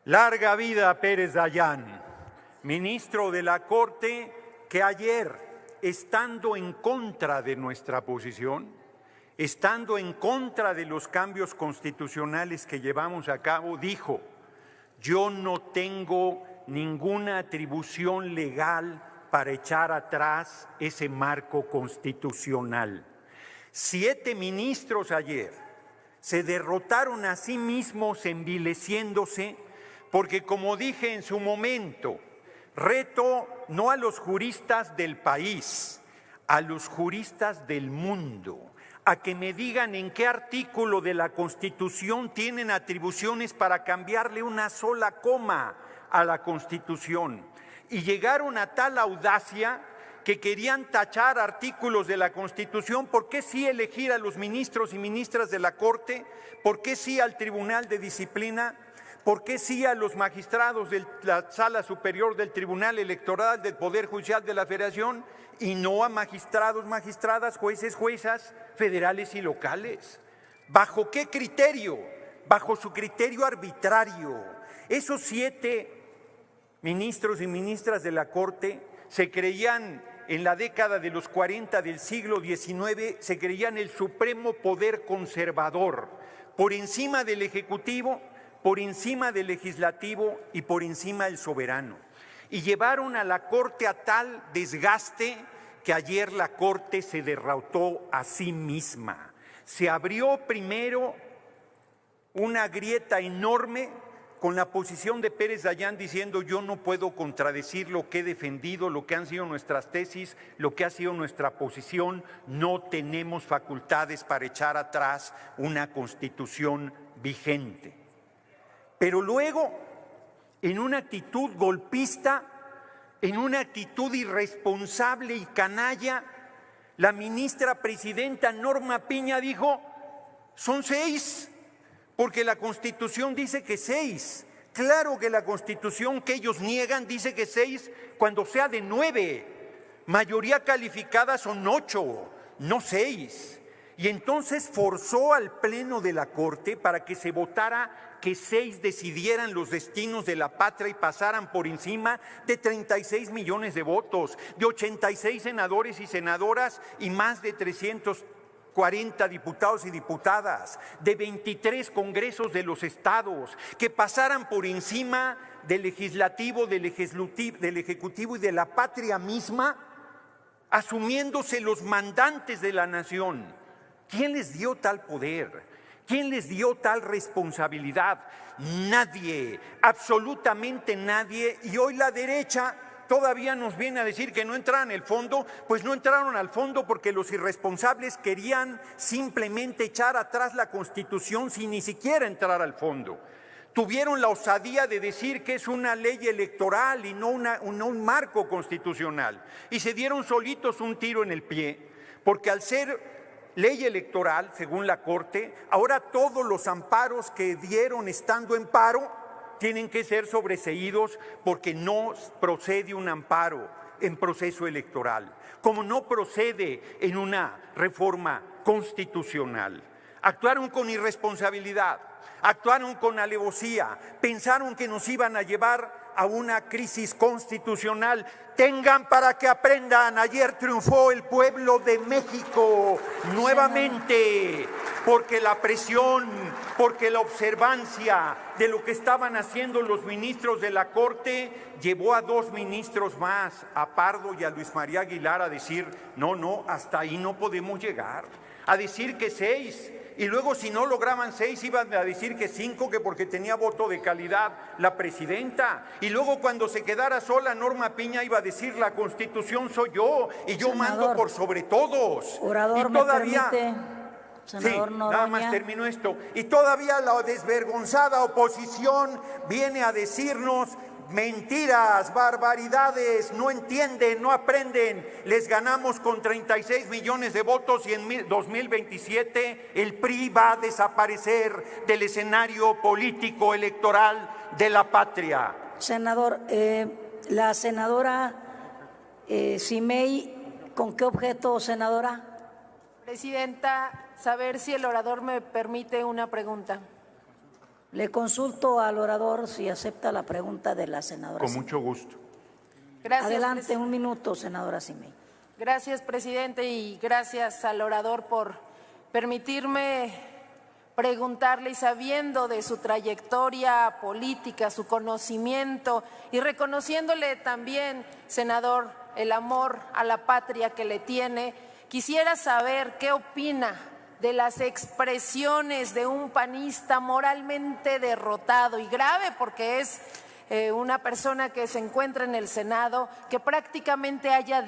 Larga vida a Pérez Dayán, ministro de la Corte, que ayer, estando en contra de nuestra posición, estando en contra de los cambios constitucionales que llevamos a cabo, dijo: yo no tengo ninguna atribución legal para echar atrás ese marco constitucional. 7 ministros ayer se derrotaron a sí mismos envileciéndose porque, como dije en su momento, reto no a los juristas del país, a los juristas del mundo, a que me digan en qué artículo de la Constitución tienen atribuciones para cambiarle una sola coma a la Constitución. Y llegaron a tal audacia que querían tachar artículos de la Constitución. ¿Por qué sí elegir a los ministros y ministras de la Corte? ¿Por qué sí al Tribunal de Disciplina? ¿Por qué sí a los magistrados de la Sala Superior del Tribunal Electoral del Poder Judicial de la Federación y no a magistrados, magistradas, jueces, juezas federales y locales? ¿Bajo qué criterio? Bajo su criterio arbitrario. Esos 7 ministros y ministras de la Corte se creían en la década de los 40 del siglo XIX, se creían el supremo poder conservador, por encima del Ejecutivo, por encima del Legislativo y por encima del soberano. Y llevaron a la Corte a tal desgaste que ayer la Corte se derrotó a sí misma. Se abrió primero una grieta enorme con la posición de Pérez Dayán diciendo: yo no puedo contradecir lo que he defendido, lo que han sido nuestras tesis, lo que ha sido nuestra posición, no tenemos facultades para echar atrás una Constitución vigente. Pero luego, en una actitud golpista, en una actitud irresponsable y canalla, la ministra presidenta Norma Piña dijo: son 6, porque la Constitución dice que 6. Claro que la Constitución que ellos niegan dice que 6 cuando sea de 9. Mayoría calificada son 8, no 6. Y entonces forzó al Pleno de la Corte para que se votara que 6 decidieran los destinos de la patria y pasaran por encima de 36 millones de votos, de 86 senadores y senadoras y más de 340 diputados y diputadas, de 23 congresos de los estados, que pasaran por encima del legislativo, del ejecutivo y de la patria misma, asumiéndose los mandantes de la nación. ¿Quién les dio tal poder? ¿Quién les dio tal responsabilidad? Nadie, absolutamente nadie. Y hoy la derecha todavía nos viene a decir que no entraron al fondo. Pues no entraron al fondo porque los irresponsables querían simplemente echar atrás la Constitución sin ni siquiera entrar al fondo. Tuvieron la osadía de decir que es una ley electoral y no un marco constitucional. Y se dieron solitos un tiro en el pie, porque al ser ley electoral, según la Corte, ahora todos los amparos que dieron estando en paro tienen que ser sobreseídos porque no procede un amparo en proceso electoral, como no procede en una reforma constitucional. Actuaron con irresponsabilidad, actuaron con alevosía, pensaron que nos iban a llevar a una crisis constitucional. Tengan para que aprendan, ayer triunfó el pueblo de México nuevamente, porque la presión, porque la observancia de lo que estaban haciendo los ministros de la Corte llevó a 2 ministros más, a Pardo y a Luis María Aguilar, a decir: no, hasta ahí no podemos llegar, a decir que 6. Y luego, si no lograban 6, iban a decir que 5, que porque tenía voto de calidad la presidenta. Y luego, cuando se quedara sola, Norma Piña iba a decir: la Constitución soy yo y yo mando por sobre todos. Orador, y todavía, ¿me permite? Senador sí, Noroña. nada más termino esto. Y todavía la desvergonzada oposición viene a decirnos mentiras, barbaridades, no entienden, no aprenden. Les ganamos con 36 millones de votos y en 2027 el PRI va a desaparecer del escenario político electoral de la patria. Senador, la senadora Simei, ¿con qué objeto, senadora? Presidenta, saber si el orador me permite una pregunta. Le consulto al orador si acepta la pregunta de la senadora. Con mucho gusto. Gracias, Adelante, un minuto, senadora Simi. Gracias, presidente, y gracias al orador por permitirme preguntarle, y sabiendo de su trayectoria política, su conocimiento, y reconociéndole también, senador, el amor a la patria que le tiene, quisiera saber qué opina de las expresiones de un panista moralmente derrotado y grave, porque es una persona que se encuentra en el Senado, que prácticamente haya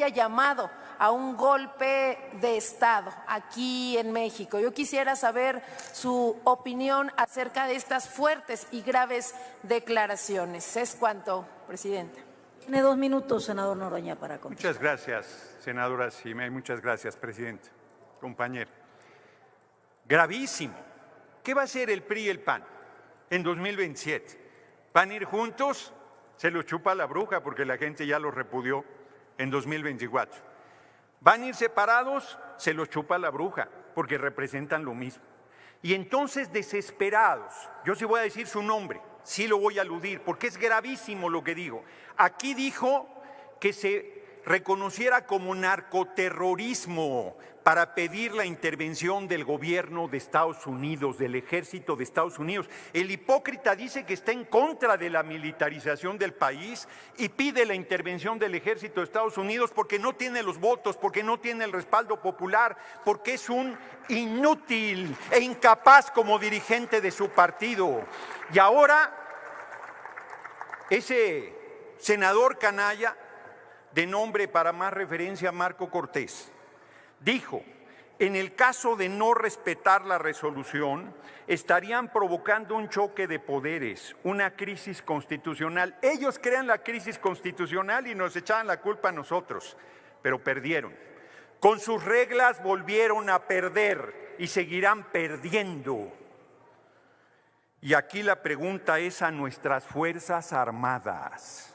llamado a un golpe de Estado aquí en México. Yo quisiera saber su opinión acerca de estas fuertes y graves declaraciones. Es cuanto, presidente. Tiene 2 minutos, senador Noroña, para contestar. Muchas gracias, senadora Simi. Muchas gracias, presidente. Compañero. Gravísimo. ¿Qué va a hacer el PRI y el PAN en 2027? ¿Van a ir juntos? Se lo chupa la bruja porque la gente ya los repudió en 2024. ¿Van a ir separados? Se los chupa la bruja porque representan lo mismo. Y entonces, desesperados, yo sí voy a decir su nombre, sí lo voy a aludir porque es gravísimo lo que digo. Aquí dijo que se reconociera como narcoterrorismo para pedir la intervención del gobierno de Estados Unidos, del ejército de Estados Unidos. El hipócrita dice que está en contra de la militarización del país y pide la intervención del ejército de Estados Unidos porque no tiene los votos, porque no tiene el respaldo popular, porque es un inútil e incapaz como dirigente de su partido. Y ahora, ese senador canalla, de nombre para más referencia Marco Cortés, dijo: en el caso de no respetar la resolución, estarían provocando un choque de poderes, una crisis constitucional. Ellos crean la crisis constitucional y nos echaban la culpa a nosotros, pero perdieron. Con sus reglas volvieron a perder y seguirán perdiendo. Y aquí la pregunta es a nuestras Fuerzas Armadas.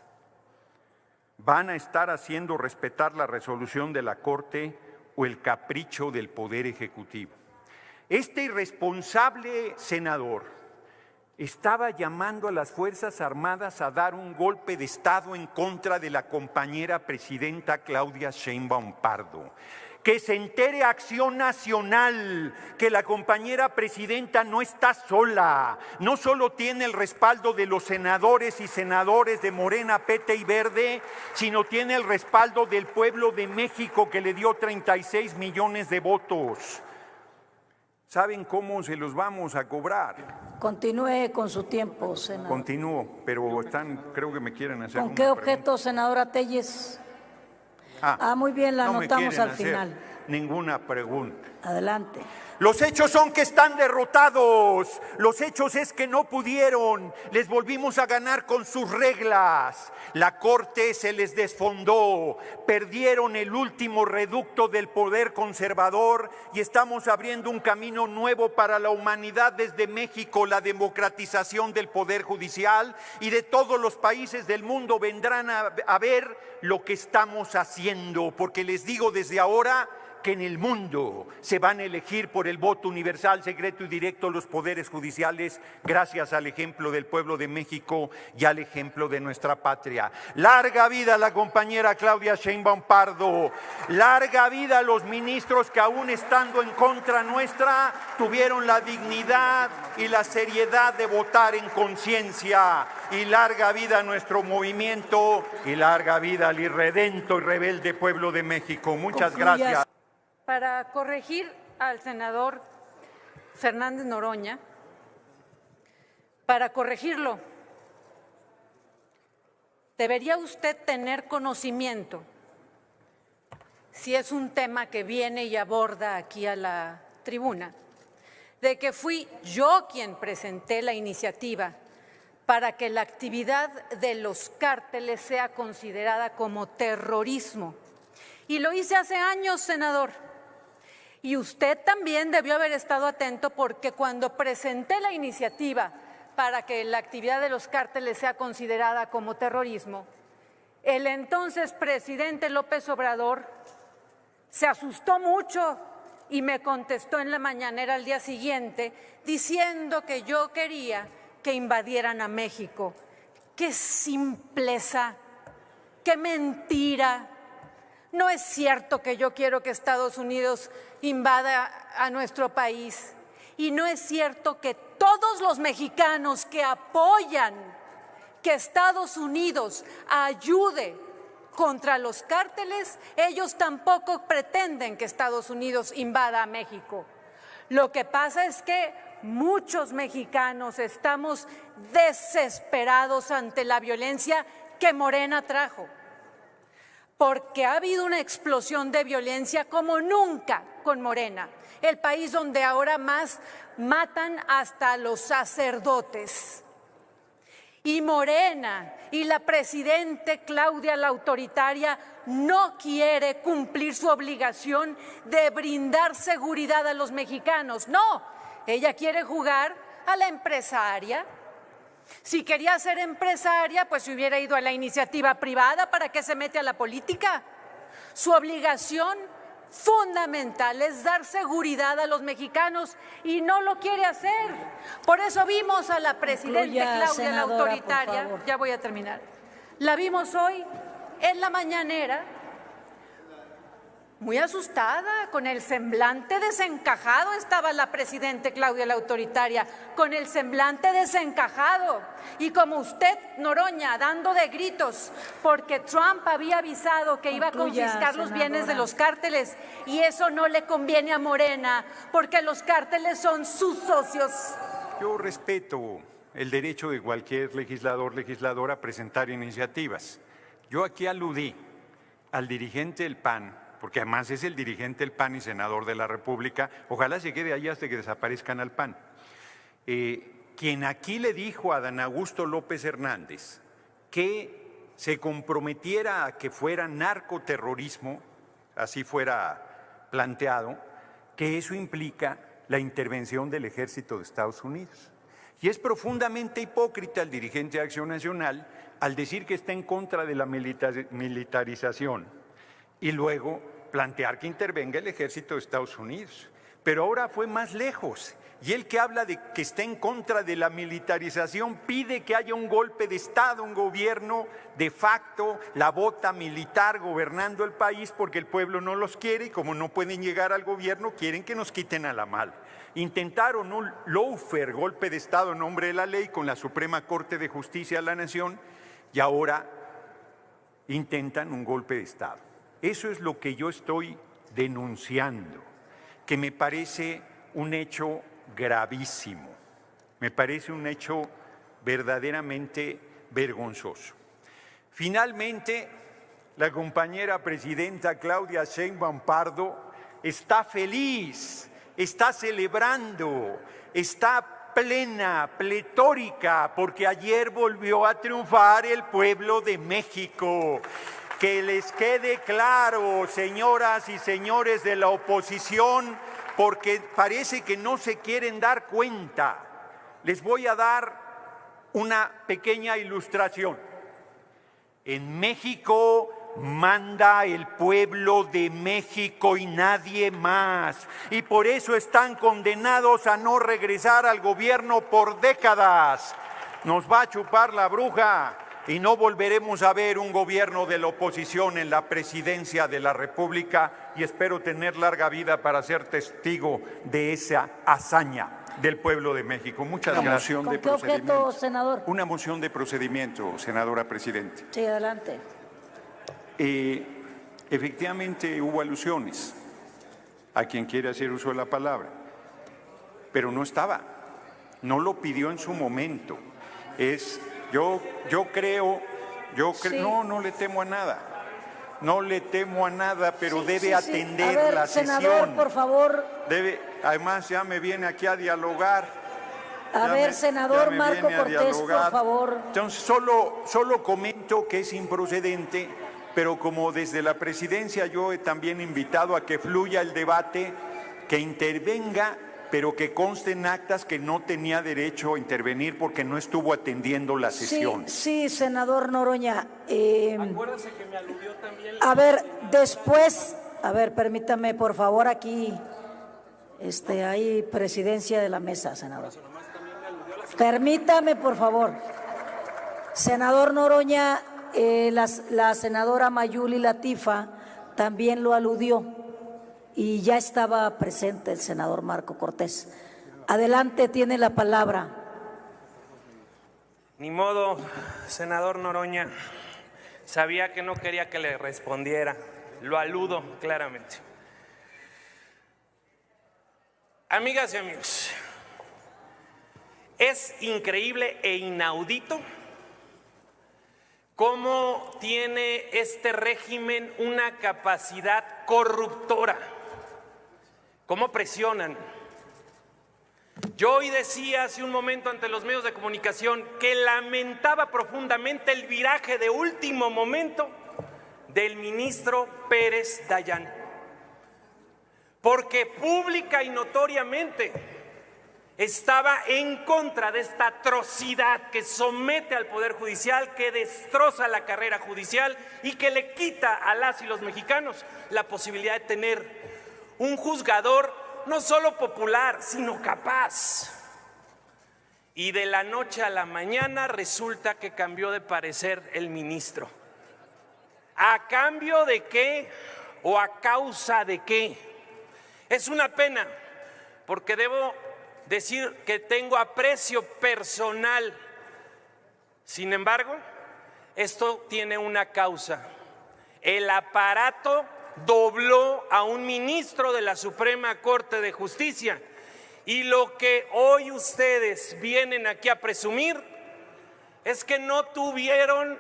¿Van a estar haciendo respetar la resolución de la Corte o el capricho del Poder Ejecutivo? Este irresponsable senador estaba llamando a las Fuerzas Armadas a dar un golpe de Estado en contra de la compañera presidenta Claudia Sheinbaum Pardo. Que se entere Acción Nacional que la compañera presidenta no está sola, no solo tiene el respaldo de los senadores y senadores de Morena, PT y Verde, sino tiene el respaldo del pueblo de México que le dio 36 millones de votos. ¿Saben cómo se los vamos a cobrar? Continúe con su tiempo, senador. Continúo, pero creo que me quieren hacer ¿Con una qué objeto, pregunta. senadora Telles? Muy bien, la no me anotamos quieren al hacer final. Ninguna pregunta. Adelante. Los hechos son que están derrotados. Los hechos es que no pudieron. Les volvimos a ganar con sus reglas. La Corte se les desfondó. Perdieron el último reducto del poder conservador y estamos abriendo un camino nuevo para la humanidad desde México. La democratización del poder judicial, y de todos los países del mundo vendrán a ver lo que estamos haciendo, porque les digo desde ahora que en el mundo se van a elegir por el voto universal, secreto y directo los poderes judiciales, gracias al ejemplo del pueblo de México y al ejemplo de nuestra patria. Larga vida a la compañera Claudia Sheinbaum Pardo, larga vida a los ministros que aún estando en contra nuestra tuvieron la dignidad y la seriedad de votar en conciencia, y larga vida a nuestro movimiento y larga vida al irredento y rebelde pueblo de México. Muchas gracias. Para corregir al senador Fernández Noroña, para corregirlo, debería usted tener conocimiento, si es un tema que viene y aborda aquí a la tribuna, de que fui yo quien presenté la iniciativa para que la actividad de los cárteles sea considerada como terrorismo. Y lo hice hace años, senador. Y usted también debió haber estado atento, porque cuando presenté la iniciativa para que la actividad de los cárteles sea considerada como terrorismo, el entonces presidente López Obrador se asustó mucho y me contestó en la mañanera al día siguiente diciendo que yo quería que invadieran a México. ¡Qué simpleza! ¡Qué mentira! No es cierto que yo quiero que Estados Unidos invada a nuestro país. Y no es cierto que todos los mexicanos que apoyan que Estados Unidos ayude contra los cárteles, ellos tampoco pretenden que Estados Unidos invada a México. Lo que pasa es que muchos mexicanos estamos desesperados ante la violencia que Morena trajo, porque ha habido una explosión de violencia como nunca con Morena, el país donde ahora más matan hasta los sacerdotes. Y Morena y la presidenta Claudia la autoritaria no quiere cumplir su obligación de brindar seguridad a los mexicanos. No, ella quiere jugar a la empresaria. Si quería ser empresaria, pues se hubiera ido a la iniciativa privada. ¿Para qué se mete a la política? Su obligación fundamental es dar seguridad a los mexicanos y no lo quiere hacer. Por eso vimos a la presidenta Claudia la autoritaria, ya voy a terminar, la vimos hoy en la mañanera muy asustada, con el semblante desencajado estaba la presidenta Claudia la autoritaria, con el semblante desencajado. Y como usted, Noroña, dando de gritos, porque Trump había avisado que iba a confiscar los bienes de los cárteles, y eso no le conviene a Morena, porque los cárteles son sus socios. Yo respeto el derecho de cualquier legislador, legisladora a presentar iniciativas. Yo aquí aludí al dirigente del PAN, porque además es el dirigente del PAN y senador de la República, ojalá se quede ahí hasta que desaparezcan al PAN, quien aquí le dijo a Dan Augusto López Hernández que se comprometiera a que fuera narcoterrorismo, así fuera planteado, que eso implica la intervención del ejército de Estados Unidos. Y es profundamente hipócrita el dirigente de Acción Nacional al decir que está en contra de la militarización y luego plantear que intervenga el ejército de Estados Unidos. Pero ahora fue más lejos, y él que habla de que está en contra de la militarización pide que haya un golpe de Estado, un gobierno de facto, la bota militar gobernando el país porque el pueblo no los quiere y como no pueden llegar al gobierno quieren que nos quiten a la mala. Intentaron un lawfare, golpe de Estado en nombre de la ley con la Suprema Corte de Justicia de la Nación y ahora intentan un golpe de Estado. Eso es lo que yo estoy denunciando, que me parece un hecho gravísimo, me parece un hecho verdaderamente vergonzoso. Finalmente, la compañera presidenta Claudia Sheinbaum Pardo está feliz, está celebrando, está plena, pletórica, porque ayer volvió a triunfar el pueblo de México. Que les quede claro, señoras y señores de la oposición, porque parece que no se quieren dar cuenta. Les voy a dar una pequeña ilustración. En México manda el pueblo de México y nadie más. Y por eso están condenados a no regresar al gobierno por décadas. Nos va a chupar la bruja. Y no volveremos a ver un gobierno de la oposición en la presidencia de la República y espero tener larga vida para ser testigo de esa hazaña del pueblo de México. Muchas gracias. ¿Con qué objeto, senador? Una moción de procedimiento, senadora presidente. Sí, adelante. Efectivamente hubo alusiones a quien quiere hacer uso de la palabra, pero no estaba, no lo pidió en su momento. Yo creo, sí. No le temo a nada. No le temo a nada, pero debe atender a ver, la senador, sesión. por favor. Además, ya me viene aquí a dialogar. Senador Marco Cortés, por favor. Entonces, solo comento que es improcedente, pero como desde la presidencia yo he también invitado a que fluya el debate, que intervenga, pero que conste en actas que no tenía derecho a intervenir porque no estuvo atendiendo la sesión. Sí, senador Noroña. Acuérdese que me aludió también. A ver, después, permítame, por favor, aquí Hay presidencia de la mesa, senador. Permítame, por favor. Senador Noroña, la senadora Mayuli Latifa también lo aludió y ya estaba presente el senador Marco Cortés. Adelante, tiene la palabra. Ni modo, senador Noroña. Sabía que no quería que le respondiera. Lo aludo claramente. Amigas y amigos, es increíble e inaudito cómo tiene este régimen una capacidad corruptora, cómo presionan. Yo hoy decía hace un momento ante los medios de comunicación que lamentaba profundamente el viraje de último momento del ministro Pérez Dayán, porque pública y notoriamente estaba en contra de esta atrocidad que somete al Poder Judicial, que destroza la carrera judicial y que le quita a las y los mexicanos la posibilidad de tener un juzgador no solo popular, sino capaz. Y de la noche a la mañana resulta que cambió de parecer el ministro. ¿A cambio de qué o a causa de qué? Es una pena, porque debo decir que tengo aprecio personal. Sin embargo, esto tiene una causa. El aparato dobló a un ministro de la Suprema Corte de Justicia, y lo que hoy ustedes vienen aquí a presumir es que no tuvieron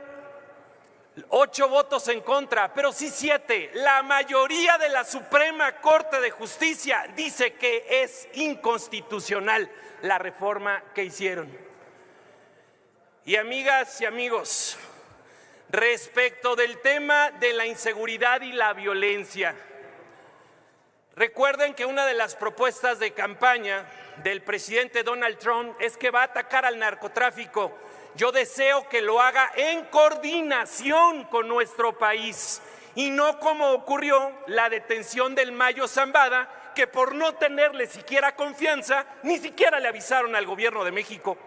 8 votos en contra, pero sí 7. La mayoría de la Suprema Corte de Justicia dice que es inconstitucional la reforma que hicieron. Y amigas y amigos, respecto del tema de la inseguridad y la violencia, recuerden que una de las propuestas de campaña del presidente Donald Trump es que va a atacar al narcotráfico. Yo deseo que lo haga en coordinación con nuestro país y no como ocurrió la detención del Mayo Zambada, que por no tenerle siquiera confianza, ni siquiera le avisaron al gobierno de México.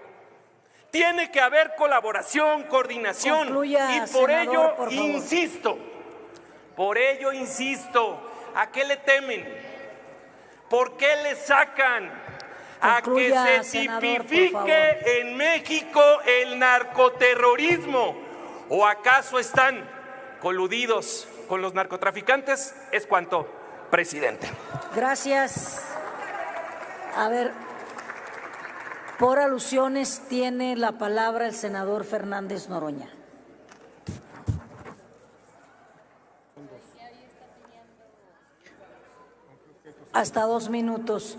Tiene que haber colaboración, coordinación. Concluya, y por senador, ello por favor. insisto, ¿a qué le temen? ¿Por qué le sacan? Concluya, A que se senador, por tipifique favor. en México el narcoterrorismo. ¿O acaso están coludidos con los narcotraficantes? Es cuanto, presidente. Gracias. A ver, por alusiones tiene la palabra el senador Fernández Noroña. Hasta 2 minutos.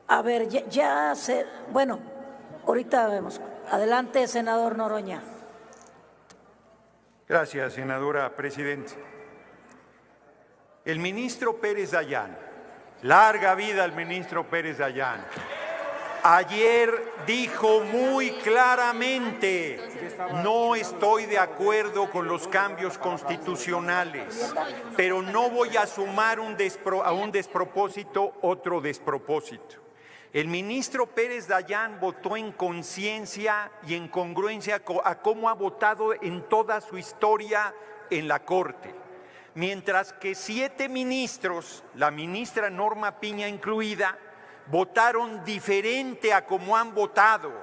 A ver, bueno, ahorita vemos. Adelante, senador Noroña. Gracias, senadora presidenta. El ministro Pérez Dayán, larga vida al ministro Pérez Dayán, ayer dijo muy claramente: no estoy de acuerdo con los cambios constitucionales, pero no voy a sumar a un despropósito otro despropósito. El ministro Pérez Dayán votó en conciencia y en congruencia a cómo ha votado en toda su historia en la Corte. Mientras que 7 ministros, la ministra Norma Piña incluida, votaron diferente a cómo han votado.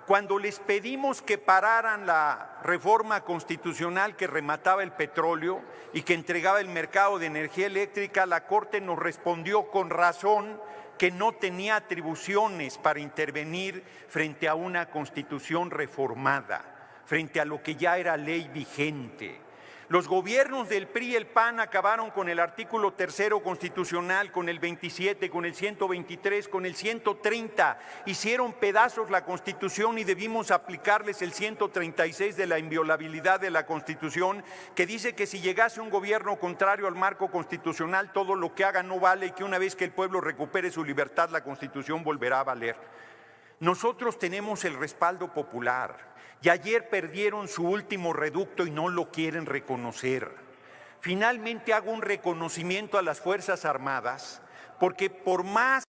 Cuando les pedimos que pararan la reforma constitucional que remataba el petróleo y que entregaba el mercado de energía eléctrica, la Corte nos respondió con razón que no tenía atribuciones para intervenir frente a una constitución reformada, frente a lo que ya era ley vigente. Los gobiernos del PRI y el PAN acabaron con el artículo 3º constitucional, con el 27, con el 123, con el 130. Hicieron pedazos la Constitución y debimos aplicarles el 136 de la inviolabilidad de la Constitución, que dice que si llegase un gobierno contrario al marco constitucional, todo lo que haga no vale y que una vez que el pueblo recupere su libertad, la Constitución volverá a valer. Nosotros tenemos el respaldo popular. Y ayer perdieron su último reducto y no lo quieren reconocer. Finalmente hago un reconocimiento a las Fuerzas Armadas, porque por más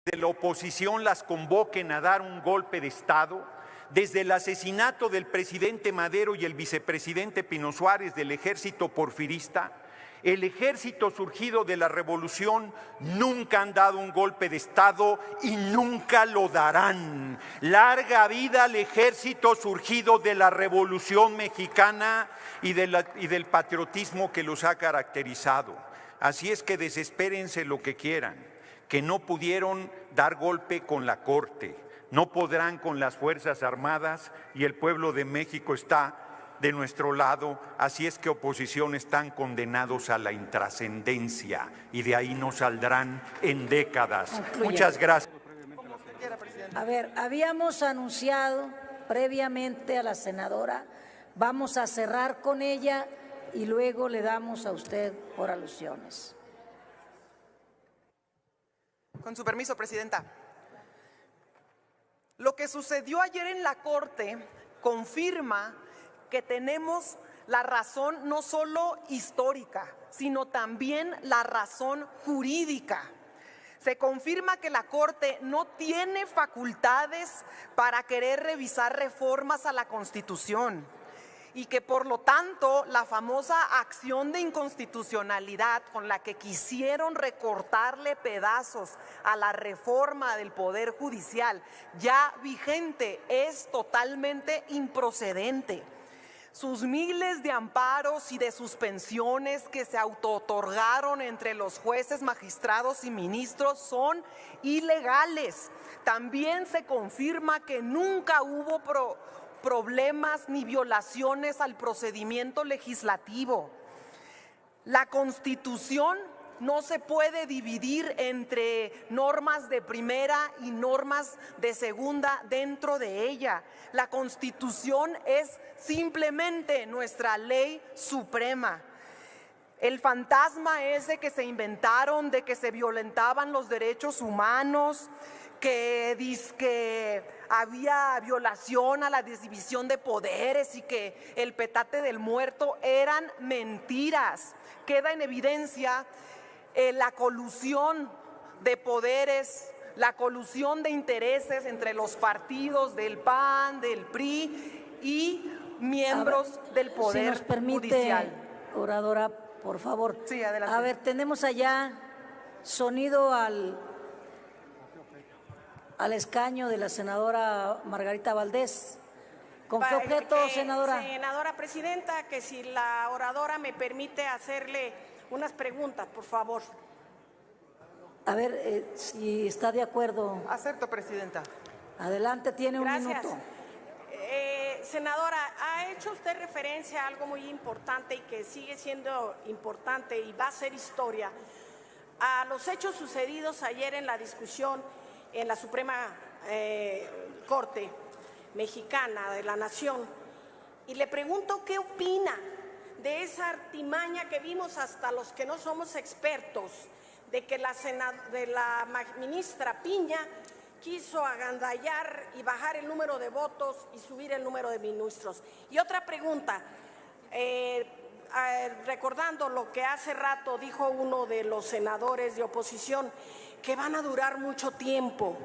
de la oposición las convoquen a dar un golpe de Estado, desde el asesinato del presidente Madero y el vicepresidente Pino Suárez del ejército porfirista, el ejército surgido de la revolución nunca han dado un golpe de Estado y nunca lo darán. Larga vida al ejército surgido de la Revolución Mexicana y del patriotismo que los ha caracterizado. Así es que desespérense lo que quieran, que no pudieron dar golpe con la Corte, no podrán con las Fuerzas Armadas y el pueblo de México está de nuestro lado, así es que oposición están condenados a la intrascendencia y de ahí no saldrán en décadas. Concluye. Muchas gracias. A ver, habíamos anunciado previamente a la senadora, vamos a cerrar con ella y luego le damos a usted por alusiones. Con su permiso, Presidenta. Lo que sucedió ayer en la Corte confirma que tenemos la razón no solo histórica, sino también la razón jurídica. Se confirma que la Corte no tiene facultades para querer revisar reformas a la Constitución y que por lo tanto la famosa acción de inconstitucionalidad con la que quisieron recortarle pedazos a la reforma del Poder Judicial ya vigente es totalmente improcedente. Sus miles de amparos y de suspensiones que se autootorgaron entre los jueces, magistrados y ministros son ilegales. También se confirma que nunca hubo problemas ni violaciones al procedimiento legislativo. La Constitución no se puede dividir entre normas de primera y normas de segunda dentro de ella. La Constitución es simplemente nuestra ley suprema. El fantasma ese que se inventaron de que se violentaban los derechos humanos, que había violación a la división de poderes y que el petate del muerto eran mentiras. Queda en evidencia la colusión de poderes, la colusión de intereses entre los partidos del PAN, del PRI y miembros del Poder si nos permite, Judicial. Oradora, por favor. Sí, adelante. A ver, tenemos allá sonido al escaño de la senadora Margarita Valdés. ¿Con qué objeto, senadora? Senadora Presidenta, que si la oradora me permite hacerle unas preguntas, por favor. A ver, si está de acuerdo. Acepto, Presidenta. Adelante, tiene un Gracias. minuto. Senadora, ha hecho usted referencia a algo muy importante y que sigue siendo importante y va a ser historia, a los hechos sucedidos ayer en la discusión en la Suprema Corte Mexicana de la Nación. Y le pregunto qué opina de esa artimaña que vimos hasta los que no somos expertos, de que la ministra Piña quiso agandallar y bajar el número de votos y subir el número de ministros. Y otra pregunta, recordando lo que hace rato dijo uno de los senadores de oposición, que van a durar mucho tiempo.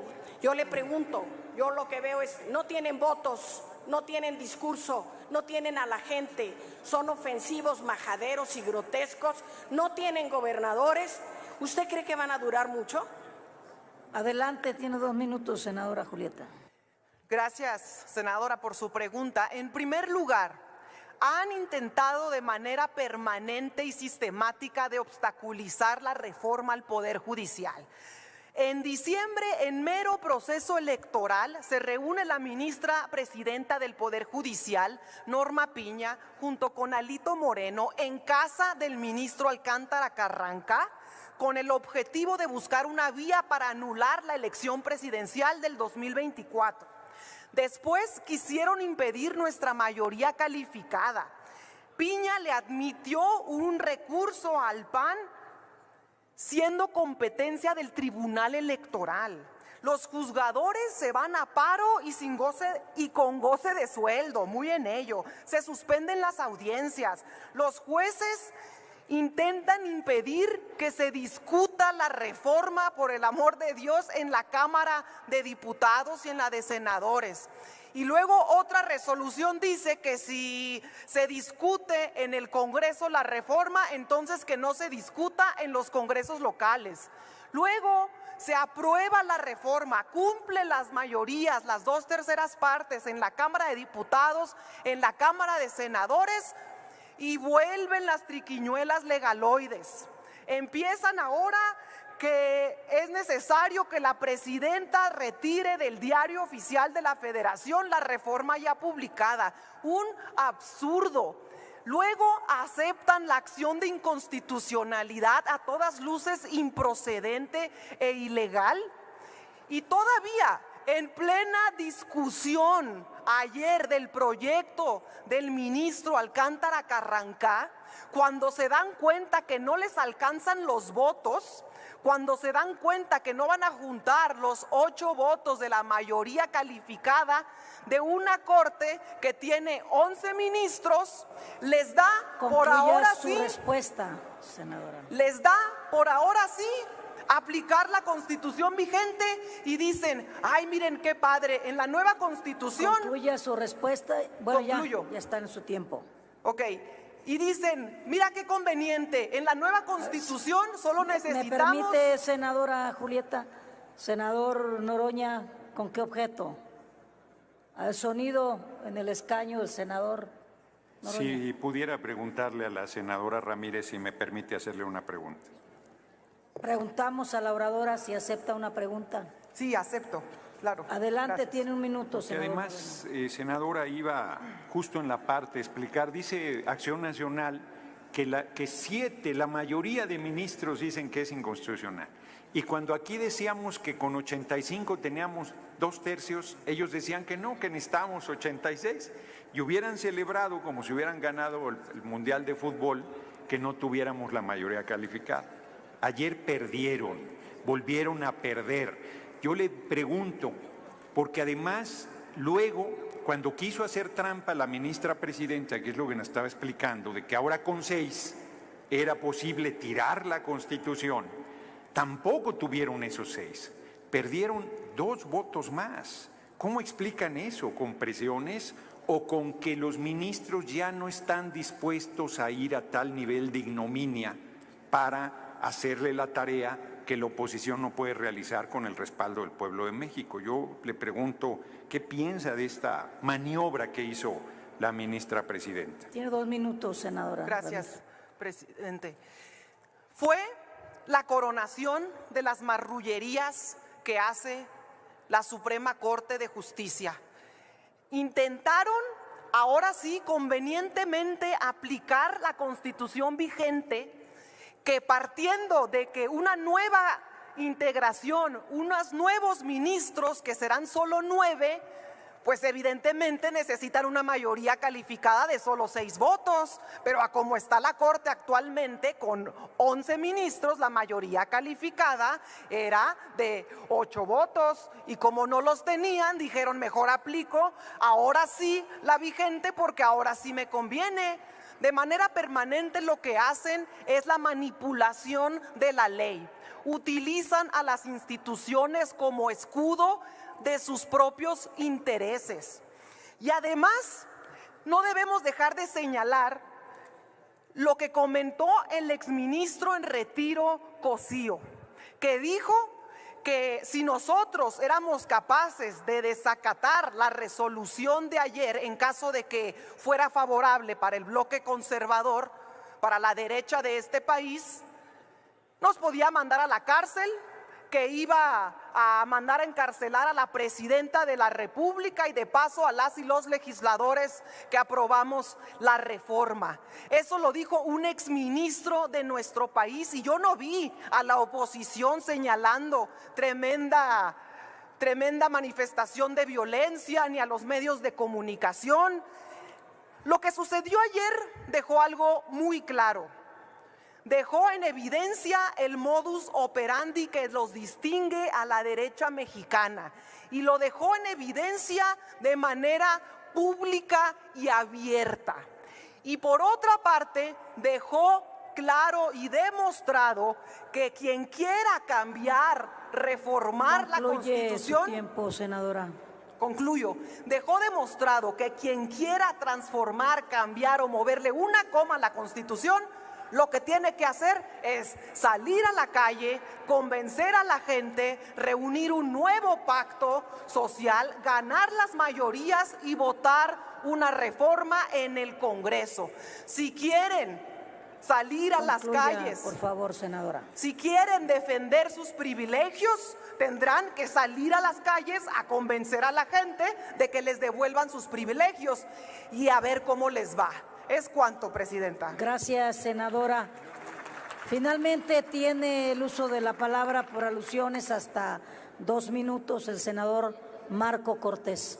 Yo le pregunto, yo lo que veo es, no tienen votos, no tienen discurso, no tienen a la gente, son ofensivos, majaderos y grotescos, no tienen gobernadores. ¿Usted cree que van a durar mucho? Adelante, tiene 2 minutos, senadora Julieta. Gracias, senadora, por su pregunta. En primer lugar, han intentado de manera permanente y sistemática de obstaculizar la reforma al Poder Judicial. En diciembre, en mero proceso electoral, se reúne la ministra presidenta del Poder Judicial, Norma Piña, junto con Alito Moreno, en casa del ministro Alcántara Carranca, con el objetivo de buscar una vía para anular la elección presidencial del 2024. Después quisieron impedir nuestra mayoría calificada. Piña le admitió un recurso al PAN siendo competencia del Tribunal Electoral. Los juzgadores se van a paro y con goce de sueldo, muy en ello. Se suspenden las audiencias. Los jueces intentan impedir que se discuta la reforma, por el amor de Dios, en la Cámara de Diputados y en la de Senadores. Y luego otra resolución dice que si se discute en el Congreso la reforma, entonces que no se discuta en los congresos locales. Luego se aprueba la reforma, cumple las mayorías, las 2/3 partes en la Cámara de Diputados, en la Cámara de Senadores, y vuelven las triquiñuelas legaloides. Empiezan ahora que es necesario que la presidenta retire del Diario Oficial de la Federación la reforma ya publicada. Un absurdo. Luego aceptan la acción de inconstitucionalidad, a todas luces improcedente e ilegal. Y todavía en plena discusión ayer del proyecto del ministro Alcántara Carrancá, cuando se dan cuenta que no les alcanzan los votos, cuando se dan cuenta que no van a juntar los 8 votos de la mayoría calificada de una corte que tiene 11 ministros, les da por ahora sí, respuesta, senadora. Les da por ahora sí aplicar la Constitución vigente y dicen, ay, miren qué padre, en la nueva Constitución. Concluya su respuesta. Bueno, concluyo. Ya está en su tiempo. Ok. Y dicen, mira qué conveniente, en la nueva Constitución solo necesitamos… ¿Me permite, senadora Julieta? Senador Noroña, ¿con qué objeto? Al sonido en el escaño del senador Noroña. Si pudiera preguntarle a la senadora Ramírez si me permite hacerle una pregunta. Preguntamos a la oradora si acepta una pregunta. Sí, acepto. Claro. Adelante, gracias. Tiene un minuto, Porque senador. además, senadora, iba justo en la parte a explicar, dice Acción Nacional que 7, la mayoría de ministros dicen que es inconstitucional. Y cuando aquí decíamos que con 85 teníamos 2/3, ellos decían que no, que necesitábamos 86. Y hubieran celebrado, como si hubieran ganado el Mundial de Fútbol, que no tuviéramos la mayoría calificada. Ayer perdieron, volvieron a perder. Yo le pregunto, porque además luego, cuando quiso hacer trampa la ministra presidenta, que es lo que nos estaba explicando, de que ahora con 6 era posible tirar la Constitución, tampoco tuvieron esos 6, perdieron 2 votos más. ¿Cómo explican eso? ¿Con presiones o con que los ministros ya no están dispuestos a ir a tal nivel de ignominia para hacerle la tarea que la oposición no puede realizar con el respaldo del pueblo de México? Yo le pregunto, ¿qué piensa de esta maniobra que hizo la ministra presidenta? Tiene 2 minutos, senadora. Gracias, presidente. Fue la coronación de las marrullerías que hace la Suprema Corte de Justicia. Intentaron, ahora sí, convenientemente aplicar la Constitución vigente, que partiendo de que una nueva integración, unos nuevos ministros, que serán solo 9, pues evidentemente necesitan una mayoría calificada de solo 6 votos, pero a como está la Corte actualmente, con 11 ministros, la mayoría calificada era de 8 votos, y como no los tenían, dijeron, mejor aplico ahora sí la vigente, porque ahora sí me conviene. De manera permanente lo que hacen es la manipulación de la ley. Utilizan a las instituciones como escudo de sus propios intereses. Y además, no debemos dejar de señalar lo que comentó el exministro en retiro, Cosío, que dijo que si nosotros éramos capaces de desacatar la resolución de ayer en caso de que fuera favorable para el bloque conservador, para la derecha de este país, nos podía mandar a la cárcel, que iba a mandar a encarcelar a la presidenta de la República y de paso a las y los legisladores que aprobamos la reforma. Eso lo dijo un exministro de nuestro país, y yo no vi a la oposición señalando tremenda manifestación de violencia, ni a los medios de comunicación. Lo que sucedió ayer dejó algo muy claro. Dejó en evidencia el modus operandi que los distingue a la derecha mexicana, y lo dejó en evidencia de manera pública y abierta. Y por otra parte, dejó claro y demostrado que quien quiera cambiar, reformar la Constitución... Su tiempo, senadora. Concluyo. Dejó demostrado que quien quiera transformar, cambiar o moverle una coma a la Constitución, lo que tiene que hacer es salir a la calle, convencer a la gente, reunir un nuevo pacto social, ganar las mayorías y votar una reforma en el Congreso. Si quieren salir a las calles, por favor, senadora. Si quieren defender sus privilegios, tendrán que salir a las calles a convencer a la gente de que les devuelvan sus privilegios y a ver cómo les va. Es cuanto, presidenta. Gracias, senadora. Finalmente tiene el uso de la palabra por alusiones hasta 2 minutos el senador Marco Cortés.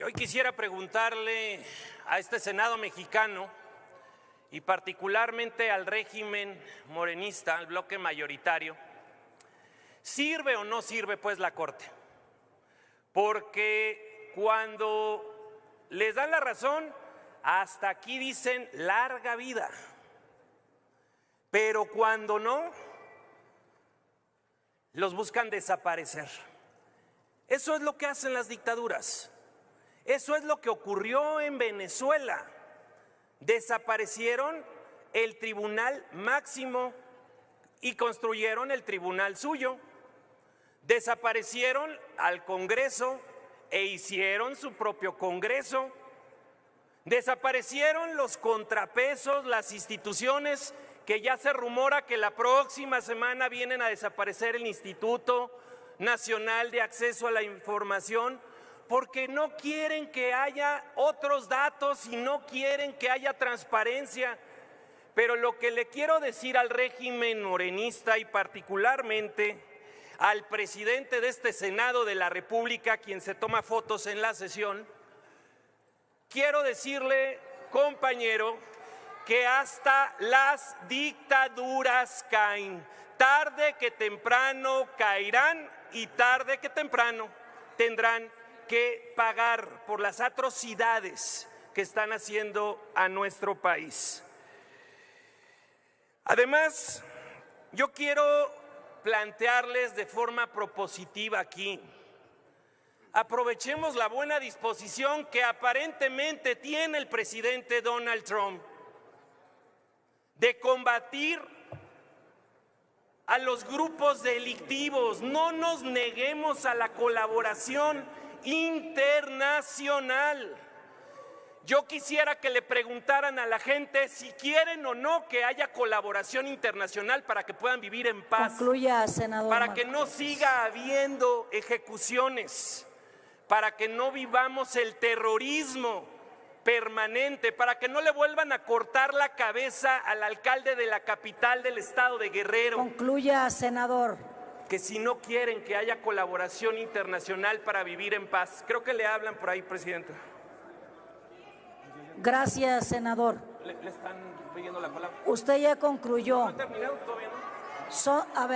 Hoy quisiera preguntarle a este Senado mexicano y particularmente al régimen morenista, al bloque mayoritario, ¿sirve o no sirve pues la Corte? Porque cuando les dan la razón, hasta aquí dicen larga vida, pero cuando no, los buscan desaparecer. Eso es lo que hacen las dictaduras. Eso es lo que ocurrió en Venezuela. Desaparecieron el tribunal máximo y construyeron el tribunal suyo. Desaparecieron al Congreso e hicieron su propio Congreso. Desaparecieron los contrapesos, las instituciones que ya se rumora que la próxima semana vienen a desaparecer el Instituto Nacional de Acceso a la Información, porque no quieren que haya otros datos y no quieren que haya transparencia. Pero lo que le quiero decir al régimen morenista y particularmente al presidente de este Senado de la República, quien se toma fotos en la sesión, quiero decirle, compañero, que hasta las dictaduras caen. Tarde que temprano caerán y tarde que temprano tendrán que pagar por las atrocidades que están haciendo a nuestro país. Además, yo quiero plantearles de forma propositiva aquí, aprovechemos la buena disposición que aparentemente tiene el presidente Donald Trump de combatir a los grupos delictivos. No nos neguemos a la colaboración internacional. Yo quisiera que le preguntaran a la gente si quieren o no que haya colaboración internacional para que puedan vivir en paz. Concluya, senador. Para que no siga habiendo ejecuciones, para que no vivamos el terrorismo permanente, para que no le vuelvan a cortar la cabeza al alcalde de la capital del estado de Guerrero. Concluya, senador. Que si no quieren que haya colaboración internacional para vivir en paz. Creo que le hablan por ahí, presidenta. Gracias, senador. Le están pidiendo la palabra. Usted ya concluyó. ¿No ha terminado todavía, no? A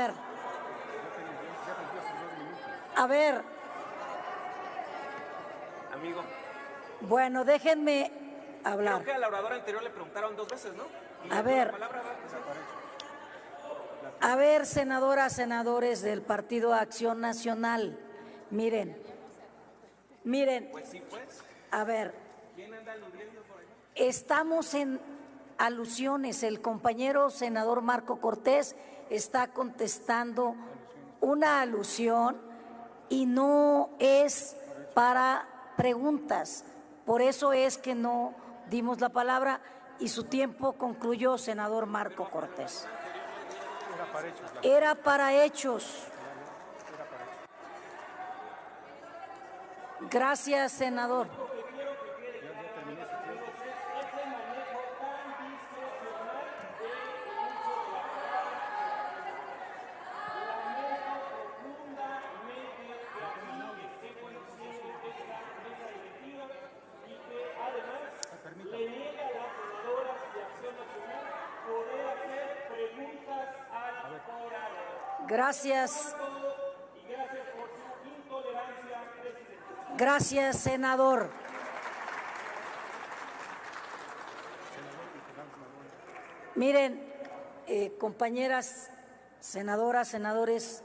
ver. Amigo. Bueno, déjenme hablar. Creo que a la oradora anterior le preguntaron 2 veces, ¿no? A ver, senadoras, senadores del Partido Acción Nacional, miren, Pues sí, pues. a ver, ¿Quién anda aludiendo por ahí? estamos en alusiones. El compañero senador Marco Cortés está contestando una alusión y no es para preguntas. Por eso es que no dimos la palabra y su tiempo concluyó, senador Marco Cortés. Era para hechos. Gracias, senador. Le Gracias. Gracias, senador. Miren, compañeras senadoras, senadores,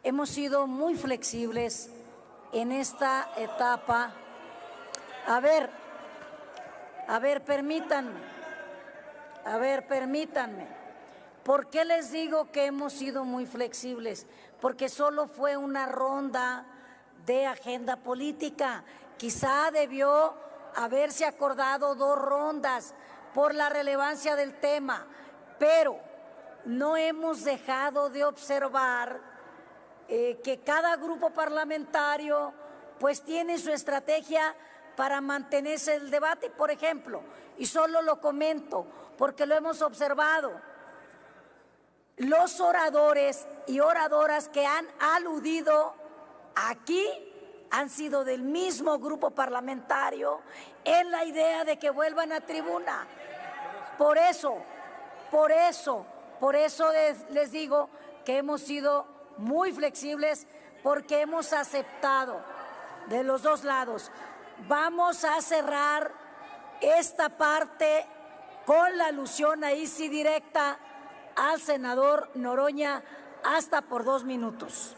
hemos sido muy flexibles en esta etapa. A ver, permítanme. ¿Por qué les digo que hemos sido muy flexibles? Porque solo fue una ronda de agenda política. Quizá debió haberse acordado 2 rondas por la relevancia del tema, pero no hemos dejado de observar que cada grupo parlamentario pues tiene su estrategia para mantenerse el debate. Por ejemplo, y solo lo comento porque lo hemos observado, los oradores y oradoras que han aludido aquí han sido del mismo grupo parlamentario en la idea de que vuelvan a tribuna. Por eso les digo que hemos sido muy flexibles, porque hemos aceptado de los 2 lados. Vamos a cerrar esta parte con la alusión ahí sí directa al senador Noroña hasta por 2 minutos.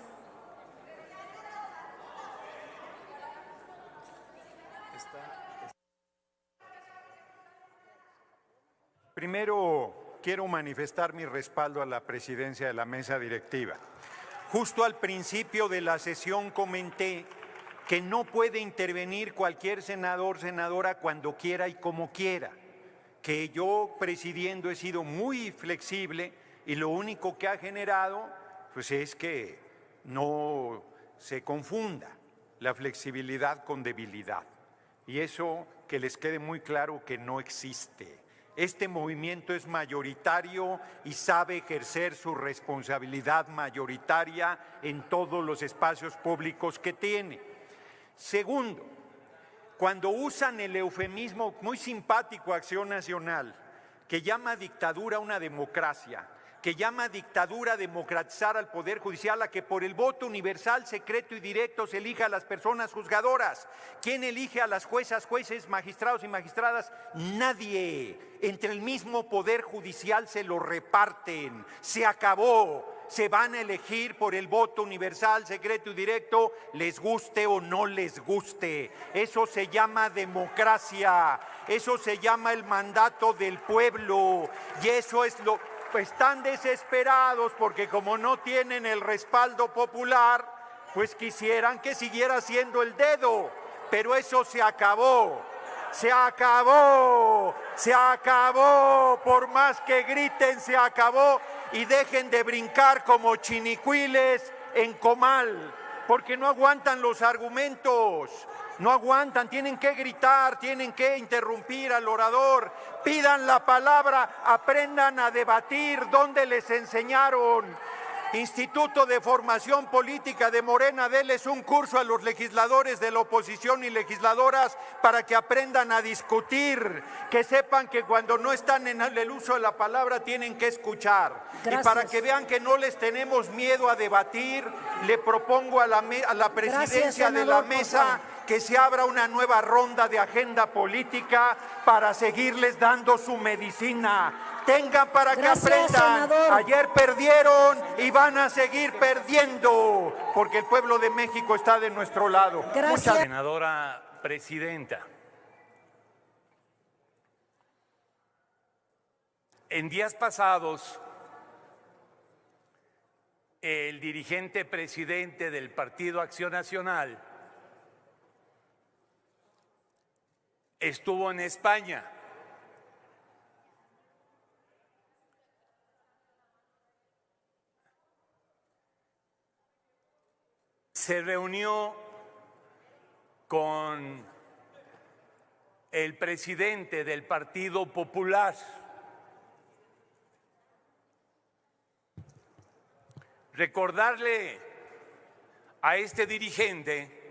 Primero, quiero manifestar mi respaldo a la presidencia de la mesa directiva. Justo al principio de la sesión comenté que no puede intervenir cualquier senador, senadora cuando quiera y como quiera, que yo presidiendo he sido muy flexible y lo único que ha generado pues es que no se confunda la flexibilidad con debilidad. Y eso que les quede muy claro que no existe. Este movimiento es mayoritario y sabe ejercer su responsabilidad mayoritaria en todos los espacios públicos que tiene. Segundo, cuando usan el eufemismo muy simpático Acción Nacional, que llama dictadura a una democracia, que llama dictadura democratizar al Poder Judicial, a que por el voto universal, secreto y directo se elija a las personas juzgadoras. ¿Quién elige a las juezas, jueces, magistrados y magistradas? Nadie. Entre el mismo Poder Judicial se lo reparten. Se acabó. Se van a elegir por el voto universal, secreto y directo, les guste o no les guste. Eso se llama democracia. Eso se llama el mandato del pueblo. Y eso es lo... Están desesperados porque como no tienen el respaldo popular, pues quisieran que siguiera siendo el dedo, pero eso se acabó, por más que griten, se acabó, y dejen de brincar como chinicuiles en comal, porque no aguantan los argumentos. No aguantan, tienen que gritar, tienen que interrumpir al orador, pidan la palabra, aprendan a debatir. ¿Dónde les enseñaron? Instituto de Formación Política de Morena, denles un curso a los legisladores de la oposición y legisladoras para que aprendan a discutir, que sepan que cuando no están en el uso de la palabra tienen que escuchar. Gracias. Y para que vean que no les tenemos miedo a debatir, le propongo a la presidencia de la mesa que se abra una nueva ronda de agenda política para seguirles dando su medicina. Tengan para que aprendan. Senador. Ayer perdieron y van a seguir perdiendo, porque el pueblo de México está de nuestro lado. Gracias. Senadora presidenta, en días pasados, el dirigente presidente del Partido Acción Nacional estuvo en España. Se reunió con el presidente del Partido Popular. Recordarle a este dirigente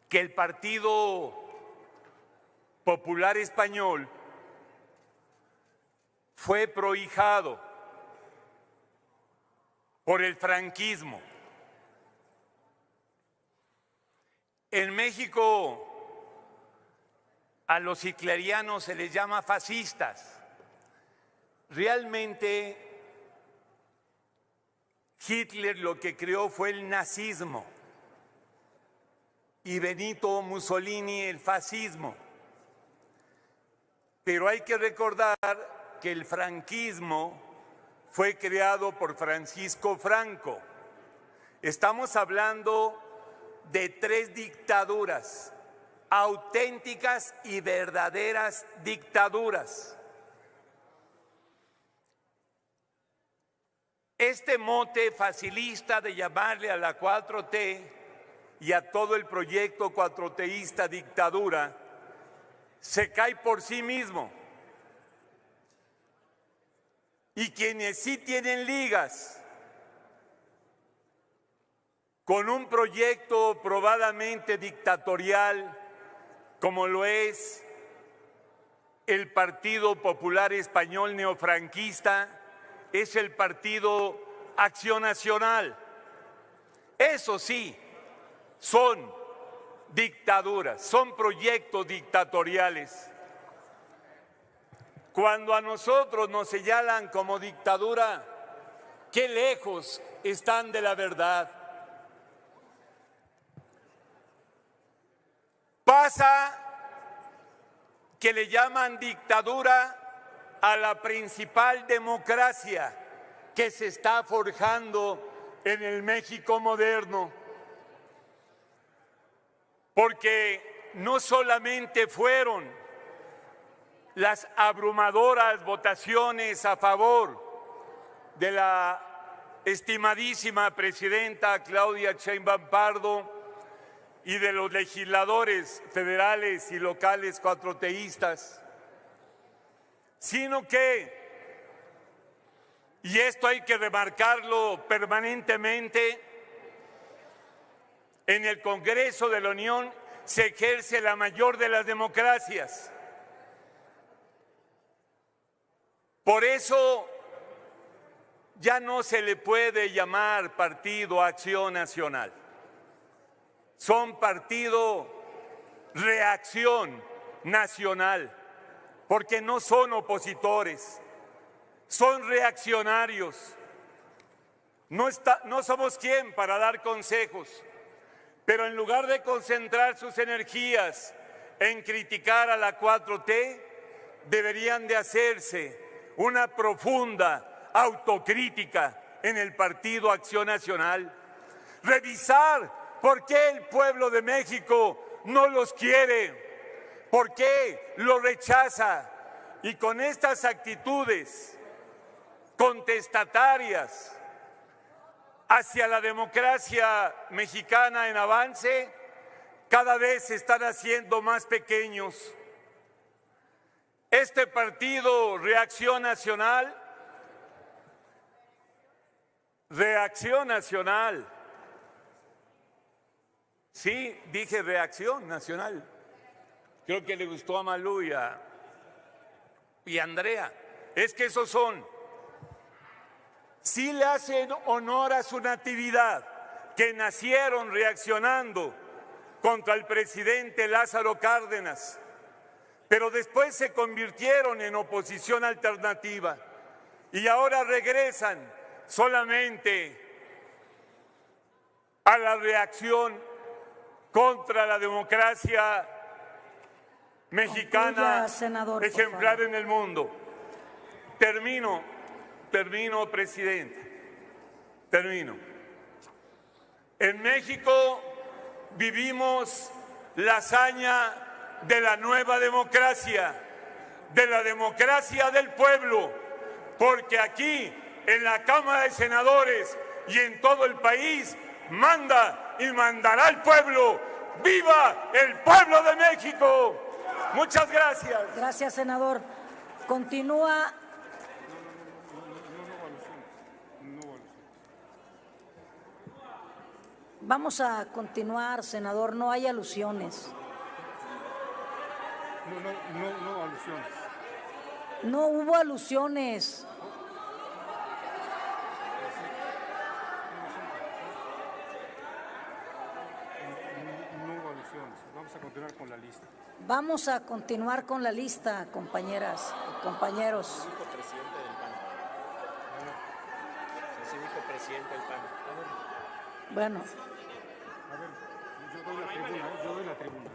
que el Partido Popular Español fue prohijado por el franquismo. En México a los hitlerianos se les llama fascistas. Realmente Hitler lo que creó fue el nazismo y Benito Mussolini el fascismo. Pero hay que recordar que el franquismo fue creado por Francisco Franco. Estamos hablando de 3 dictaduras, auténticas y verdaderas dictaduras. Este mote facilista de llamarle a la 4T y a todo el proyecto cuatroteísta dictadura se cae por sí mismo. Y quienes sí tienen ligas con un proyecto probadamente dictatorial, como lo es el Partido Popular Español Neofranquista, es el Partido Acción Nacional. Eso sí, son dictaduras, son proyectos dictatoriales. Cuando a nosotros nos señalan como dictadura, qué lejos están de la verdad. Pasa que le llaman dictadura a la principal democracia que se está forjando en el México moderno. Porque no solamente fueron las abrumadoras votaciones a favor de la estimadísima presidenta Claudia Sheinbaum Pardo y de los legisladores federales y locales cuatroteístas, sino que, y esto hay que remarcarlo permanentemente, en el Congreso de la Unión se ejerce la mayor de las democracias. Por eso ya no se le puede llamar Partido Acción Nacional. Son Partido Reacción Nacional, porque no son opositores, son reaccionarios. No somos quien para dar consejos, pero en lugar de concentrar sus energías en criticar a la 4T, deberían de hacerse una profunda autocrítica en el Partido Acción Nacional, revisar por qué el pueblo de México no los quiere, por qué los rechaza, y con estas actitudes contestatarias hacia la democracia mexicana en avance, cada vez se están haciendo más pequeños. Este partido Reacción Nacional, sí, dije Reacción Nacional, creo que le gustó a Malú y a Andrea, es que esos son, sí le hacen honor a su natividad, que nacieron reaccionando contra el presidente Lázaro Cárdenas, pero después se convirtieron en oposición alternativa y ahora regresan solamente a la reacción contra la democracia mexicana, senador, ejemplar en el mundo. Termino, presidente, termino. En México vivimos la hazaña de la nueva democracia, de la democracia del pueblo, porque aquí en la Cámara de Senadores y en todo el país manda y mandará el pueblo. ¡Viva el pueblo de México! Muchas gracias. Gracias, senador. Continúa. Vamos a continuar, senador. No hay alusiones. No alusiones. No hubo alusiones. lista. Vamos a continuar con la lista, compañeras y compañeros. Presidente del PAN. Así dijo presidente del PAN. Bueno, Yo doy la tribuna.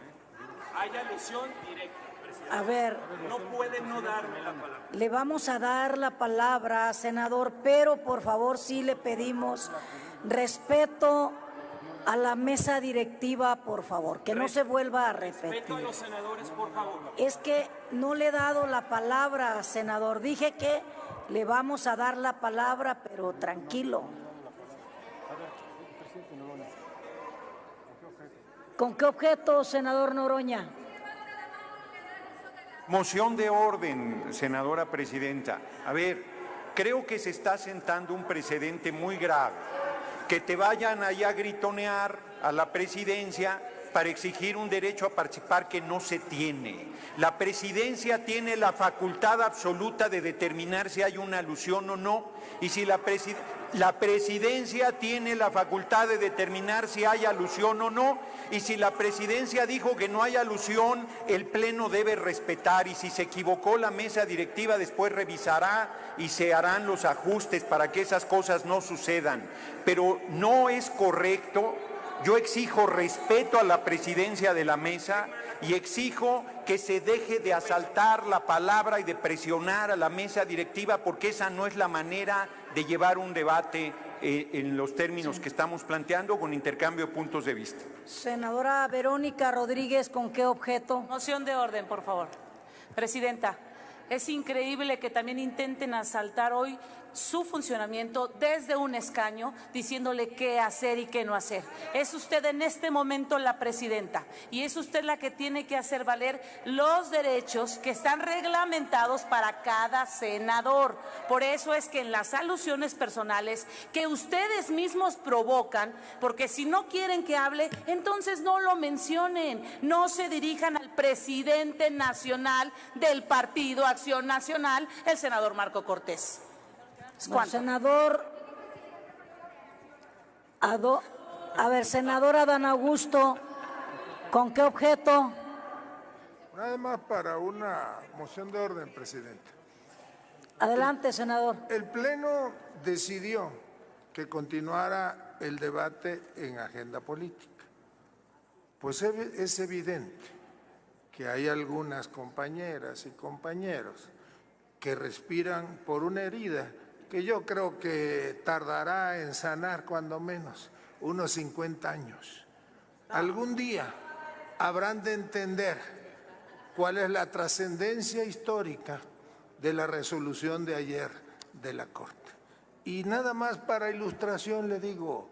Hay alusión directa, presidente. a ver, No puede no darme la palabra. le vamos a dar la palabra, senador, pero por favor sí le pedimos respeto a la mesa directiva, por favor, que no se vuelva a Respeto a repetir. los senadores, por favor. Es que no le he dado la palabra, senador. Dije que le vamos a dar la palabra, pero tranquilo. ¿Con qué objeto, senador Noroña? Moción de orden, senadora presidenta. A ver, creo que se está sentando un precedente muy grave. Que te vayan allá a gritonear a la presidencia para exigir un derecho a participar que no se tiene. La presidencia tiene la facultad absoluta de determinar si hay una alusión o no, y si la presidencia tiene la facultad de determinar si hay alusión o no, y si la presidencia dijo que no hay alusión, el pleno debe respetar, y si se equivocó la mesa directiva después revisará y se harán los ajustes para que esas cosas no sucedan. Pero no es correcto. Yo exijo respeto a la presidencia de la mesa y exijo que se deje de asaltar la palabra y de presionar a la mesa directiva, porque esa no es la manera de llevar un debate en los términos que estamos planteando, con intercambio de puntos de vista. Senadora Verónica Rodríguez, ¿con qué objeto? Moción de orden, por favor. Presidenta, es increíble que también intenten asaltar hoy su funcionamiento desde un escaño, diciéndole qué hacer y qué no hacer. Es usted en este momento la presidenta y es usted la que tiene que hacer valer los derechos que están reglamentados para cada senador. Por eso es que en las alusiones personales que ustedes mismos provocan, porque si no quieren que hable, entonces no lo mencionen, no se dirijan al presidente nacional del Partido Acción Nacional, el senador Marco Cortés. Bueno, senador, a ver, senador Adán Augusto, ¿con qué objeto? Nada más para una moción de orden, presidente. Adelante, senador. El Pleno decidió que continuara el debate en agenda política. Pues es evidente que hay algunas compañeras y compañeros que respiran por una herida que yo creo que tardará en sanar cuando menos unos 50 años. Algún día habrán de entender cuál es la trascendencia histórica de la resolución de ayer de la Corte. Y nada más para ilustración le digo,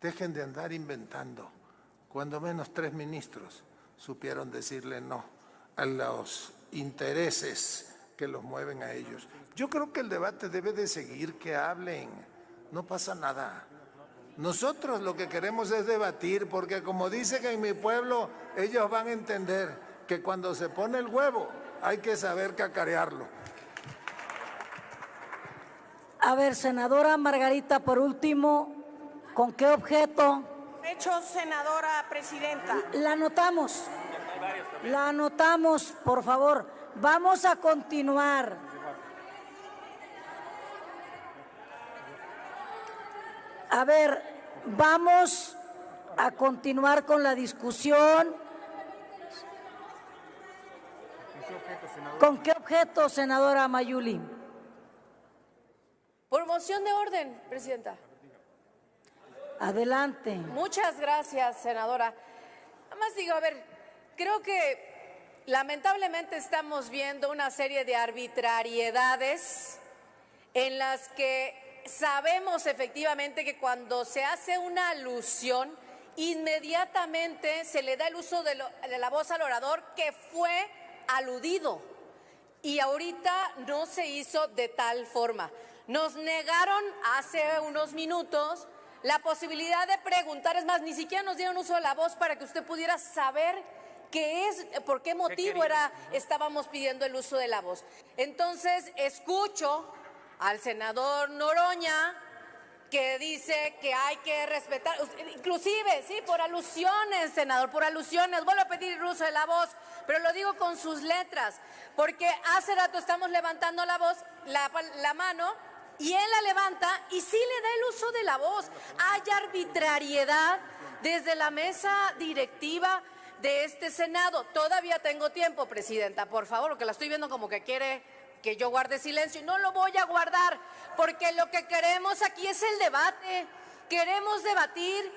dejen de andar inventando. Cuando menos 3 ministros supieron decirle no a los intereses que los mueven a ellos. Yo creo que el debate debe de seguir, que hablen, no pasa nada. Nosotros lo que queremos es debatir, porque como dicen en mi pueblo, ellos van a entender que cuando se pone el huevo hay que saber cacarearlo. A ver, senadora Margarita, por último, ¿con qué objeto? Hecho, senadora presidenta. La anotamos, por favor. Vamos a continuar. A ver, vamos a continuar con la discusión. ¿Con qué objeto, senadora Mayuli? Por moción de orden, presidenta. Adelante. Muchas gracias, senadora. Nada más digo, a ver, creo que lamentablemente estamos viendo una serie de arbitrariedades en las que sabemos efectivamente que cuando se hace una alusión, inmediatamente se le da el uso de la voz al orador que fue aludido. Y ahorita no se hizo de tal forma. Nos negaron hace unos minutos la posibilidad de preguntar, es más, ni siquiera nos dieron uso de la voz para que usted pudiera saber por qué motivo estábamos pidiendo el uso de la voz. Entonces, escucho al senador Noroña que dice que hay que respetar, inclusive, sí, por alusiones, senador, por alusiones, vuelvo a pedir el uso de la voz, pero lo digo con sus letras, porque hace rato estamos levantando la voz, la mano, y él la levanta y sí le da el uso de la voz. Hay arbitrariedad desde la mesa directiva de este Senado. Todavía tengo tiempo, presidenta, por favor, porque la estoy viendo como que quiere que yo guarde silencio, y no lo voy a guardar, porque lo que queremos aquí es el debate. Queremos debatir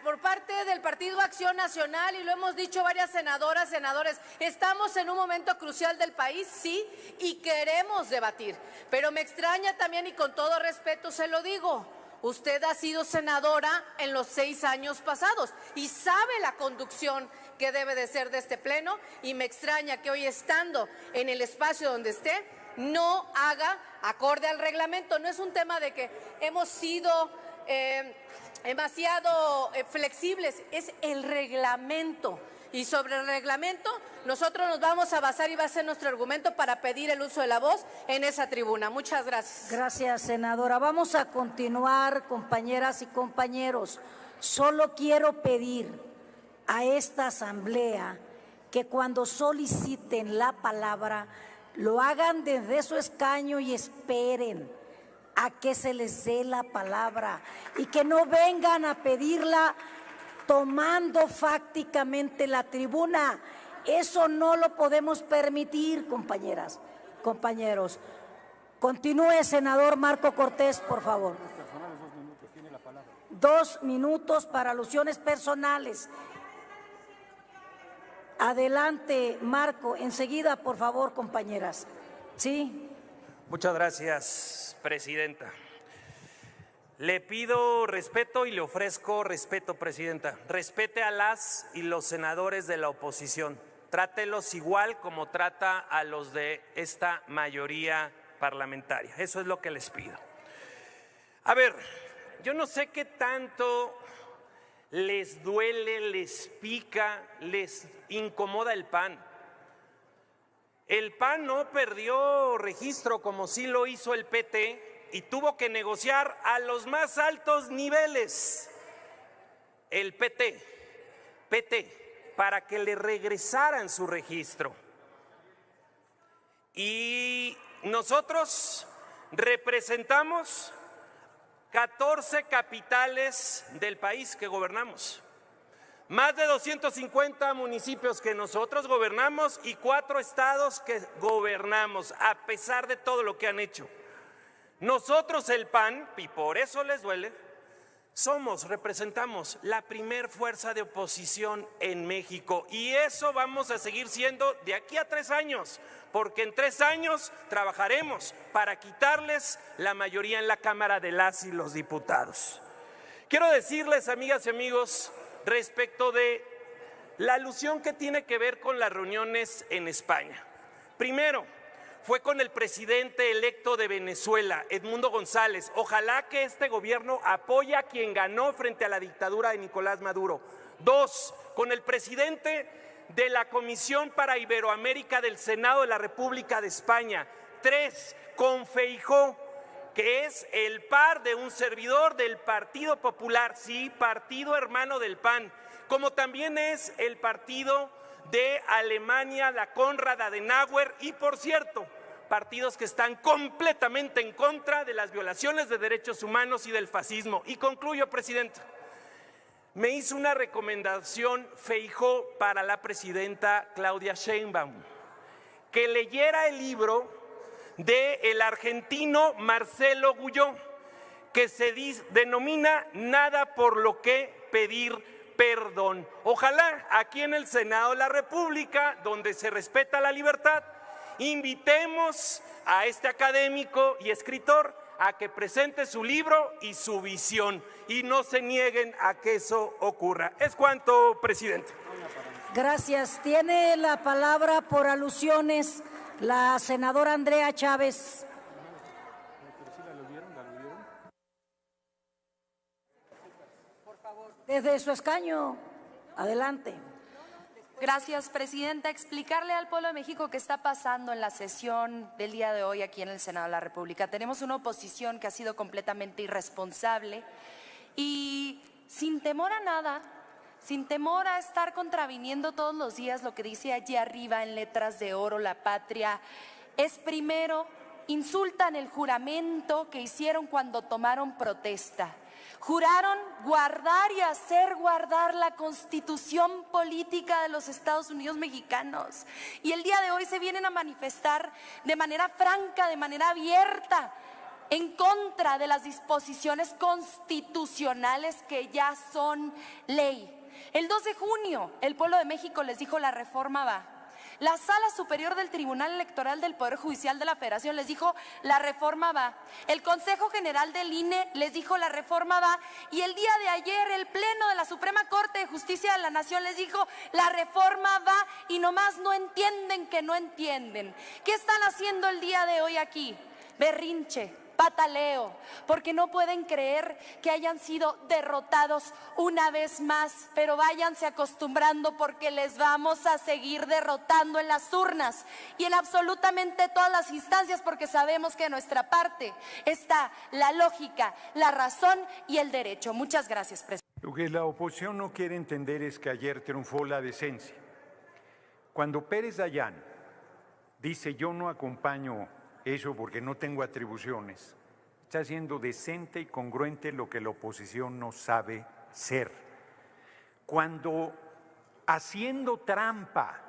por parte del Partido Acción Nacional, y lo hemos dicho varias senadoras, senadores, estamos en un momento crucial del país, sí, y queremos debatir. Pero me extraña también, y con todo respeto se lo digo, usted ha sido senadora en los 6 años pasados y sabe la conducción que debe de ser de este pleno, y me extraña que hoy, estando en el espacio donde esté, no haga acorde al reglamento. No es un tema de que hemos sido demasiado flexibles, es el reglamento. Y sobre el reglamento nosotros nos vamos a basar, y va a ser nuestro argumento para pedir el uso de la voz en esa tribuna. Muchas gracias. Gracias, senadora. Vamos a continuar, compañeras y compañeros. Solo quiero pedir a esta asamblea que cuando soliciten la palabra lo hagan desde su escaño y esperen a que se les dé la palabra, y que no vengan a pedirla tomando fácticamente la tribuna. Eso no lo podemos permitir, compañeras, compañeros. Continúe, senador Marco Cortés, por favor. 2 minutos para alusiones personales. Adelante, Marco, enseguida, por favor, compañeras. Sí. Muchas gracias, presidenta. Le pido respeto y le ofrezco respeto, presidenta. Respete a las y los senadores de la oposición. Trátelos igual como trata a los de esta mayoría parlamentaria. Eso es lo que les pido. A ver, yo no sé qué tanto les duele, les pica, les incomoda el PAN. El PAN no perdió registro como sí lo hizo el PT y tuvo que negociar a los más altos niveles el PT, para que le regresaran su registro. Y nosotros representamos 14 capitales del país que gobernamos, más de 250 municipios que nosotros gobernamos y 4 estados que gobernamos, a pesar de todo lo que han hecho. Nosotros, el PAN, y por eso les duele, representamos la primer fuerza de oposición en México, y eso vamos a seguir siendo de aquí a 3 años, porque en 3 años trabajaremos para quitarles la mayoría en la Cámara de las y los diputados. Quiero decirles, amigas y amigos, respecto de la alusión que tiene que ver con las reuniones en España. Primero, fue con el presidente electo de Venezuela, Edmundo González. Ojalá que este gobierno apoye a quien ganó frente a la dictadura de Nicolás Maduro. 2, con el presidente de la Comisión para Iberoamérica del Senado de la República de España. 3, con Feijóo, que es el par de un servidor del Partido Popular, sí, partido hermano del PAN, como también es el partido de Alemania, la Konrad Adenauer, y por cierto, partidos que están completamente en contra de las violaciones de derechos humanos y del fascismo. Y concluyo, presidenta. Me hizo una recomendación Feijóo para la presidenta Claudia Sheinbaum, que leyera el libro del argentino Marcelo Gulló, que se denomina Nada por lo que pedir perdón. Ojalá aquí en el Senado de la República, donde se respeta la libertad, invitemos a este académico y escritor a que presente su libro y su visión, y no se nieguen a que eso ocurra. Es cuanto, presidente. Gracias. Tiene la palabra por alusiones la senadora Andrea Chávez. Desde su escaño, adelante. Gracias, Presidenta. Explicarle al pueblo de México qué está pasando en la sesión del día de hoy aquí en el Senado de la República. Tenemos una oposición que ha sido completamente irresponsable y sin temor a nada, sin temor a estar contraviniendo todos los días lo que dice allí arriba en letras de oro la patria, es primero, insultan el juramento que hicieron cuando tomaron protesta. Juraron guardar y hacer guardar la Constitución política de los Estados Unidos mexicanos. Y el día de hoy se vienen a manifestar de manera franca, de manera abierta, en contra de las disposiciones constitucionales que ya son ley. El 2 de junio, el pueblo de México les dijo: la reforma va. La Sala Superior del Tribunal Electoral del Poder Judicial de la Federación les dijo: la reforma va. El Consejo General del INE les dijo: la reforma va. Y el día de ayer el Pleno de la Suprema Corte de Justicia de la Nación les dijo: la reforma va. Y nomás no entienden que no entienden. ¿Qué están haciendo el día de hoy aquí? Berrinche, pataleo, porque no pueden creer que hayan sido derrotados una vez más, pero váyanse acostumbrando porque les vamos a seguir derrotando en las urnas y en absolutamente todas las instancias, porque sabemos que de nuestra parte está la lógica, la razón y el derecho. Muchas gracias, presidente. Lo que la oposición no quiere entender es que ayer triunfó la decencia. Cuando Pérez Dayán dice: yo no acompaño eso porque no tengo atribuciones, está siendo decente y congruente lo que la oposición no sabe ser. Cuando, haciendo trampa,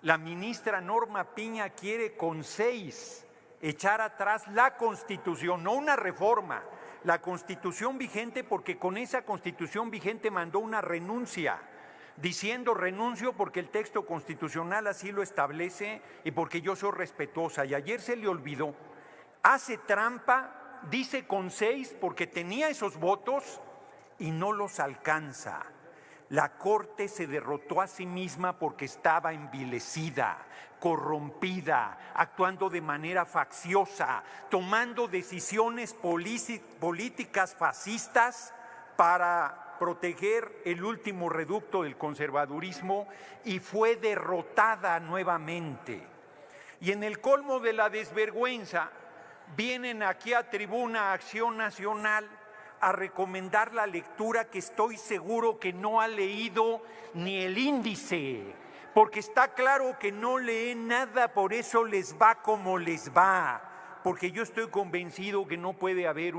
la ministra Norma Piña quiere con 6 echar atrás la Constitución, no una reforma, la Constitución vigente, porque con esa Constitución vigente mandó una renuncia, diciendo: renuncio porque el texto constitucional así lo establece y porque yo soy respetuosa. Y ayer se le olvidó, hace trampa, dice con 6 porque tenía esos votos y no los alcanza. La Corte se derrotó a sí misma porque estaba envilecida, corrompida, actuando de manera facciosa, tomando decisiones políticas fascistas para proteger el último reducto del conservadurismo, y fue derrotada nuevamente. Y en el colmo de la desvergüenza, vienen aquí a Tribuna Acción Nacional a recomendar la lectura que estoy seguro que no ha leído ni el índice, porque está claro que no leen nada, por eso les va como les va, porque yo estoy convencido que no puede haber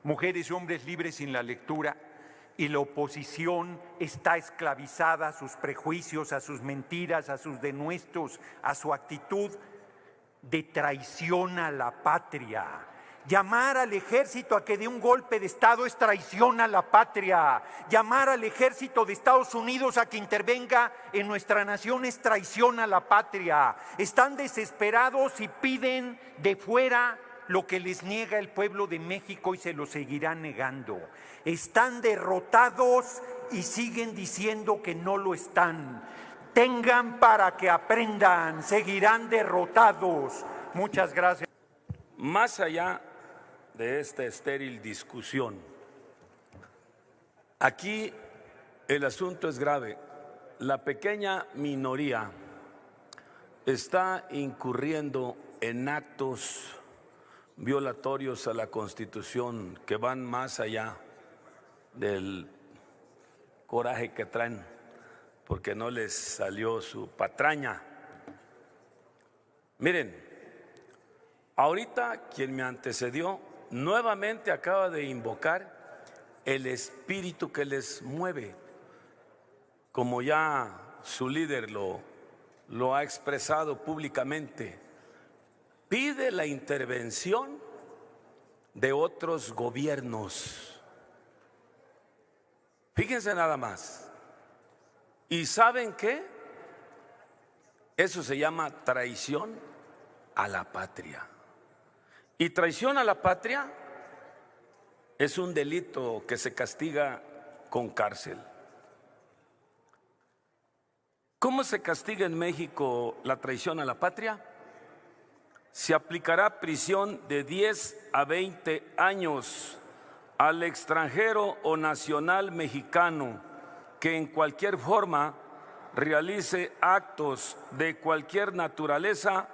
mujeres y hombres libres sin la lectura, y la oposición está esclavizada a sus prejuicios, a sus mentiras, a sus denuestos, a su actitud de traición a la patria. Llamar al ejército a que dé un golpe de Estado es traición a la patria. Llamar al ejército de Estados Unidos a que intervenga en nuestra nación es traición a la patria. Están desesperados y piden de fuera lo que les niega el pueblo de México y se lo seguirá negando. Están derrotados y siguen diciendo que no lo están. Tengan para que aprendan, seguirán derrotados. Muchas gracias. Más allá de esta estéril discusión, aquí el asunto es grave. La pequeña minoría está incurriendo en actos violatorios a la Constitución que van más allá del coraje que traen porque no les salió su patraña. Miren, ahorita quien me antecedió nuevamente acaba de invocar el espíritu que les mueve, como ya su líder lo ha expresado públicamente. Pide la intervención de otros gobiernos. Fíjense nada más. ¿Y saben qué? Eso se llama traición a la patria. Y traición a la patria es un delito que se castiga con cárcel. ¿Cómo se castiga en México la traición a la patria? Se aplicará prisión de 10 a 20 años al extranjero o nacional mexicano que en cualquier forma realice actos de cualquier naturaleza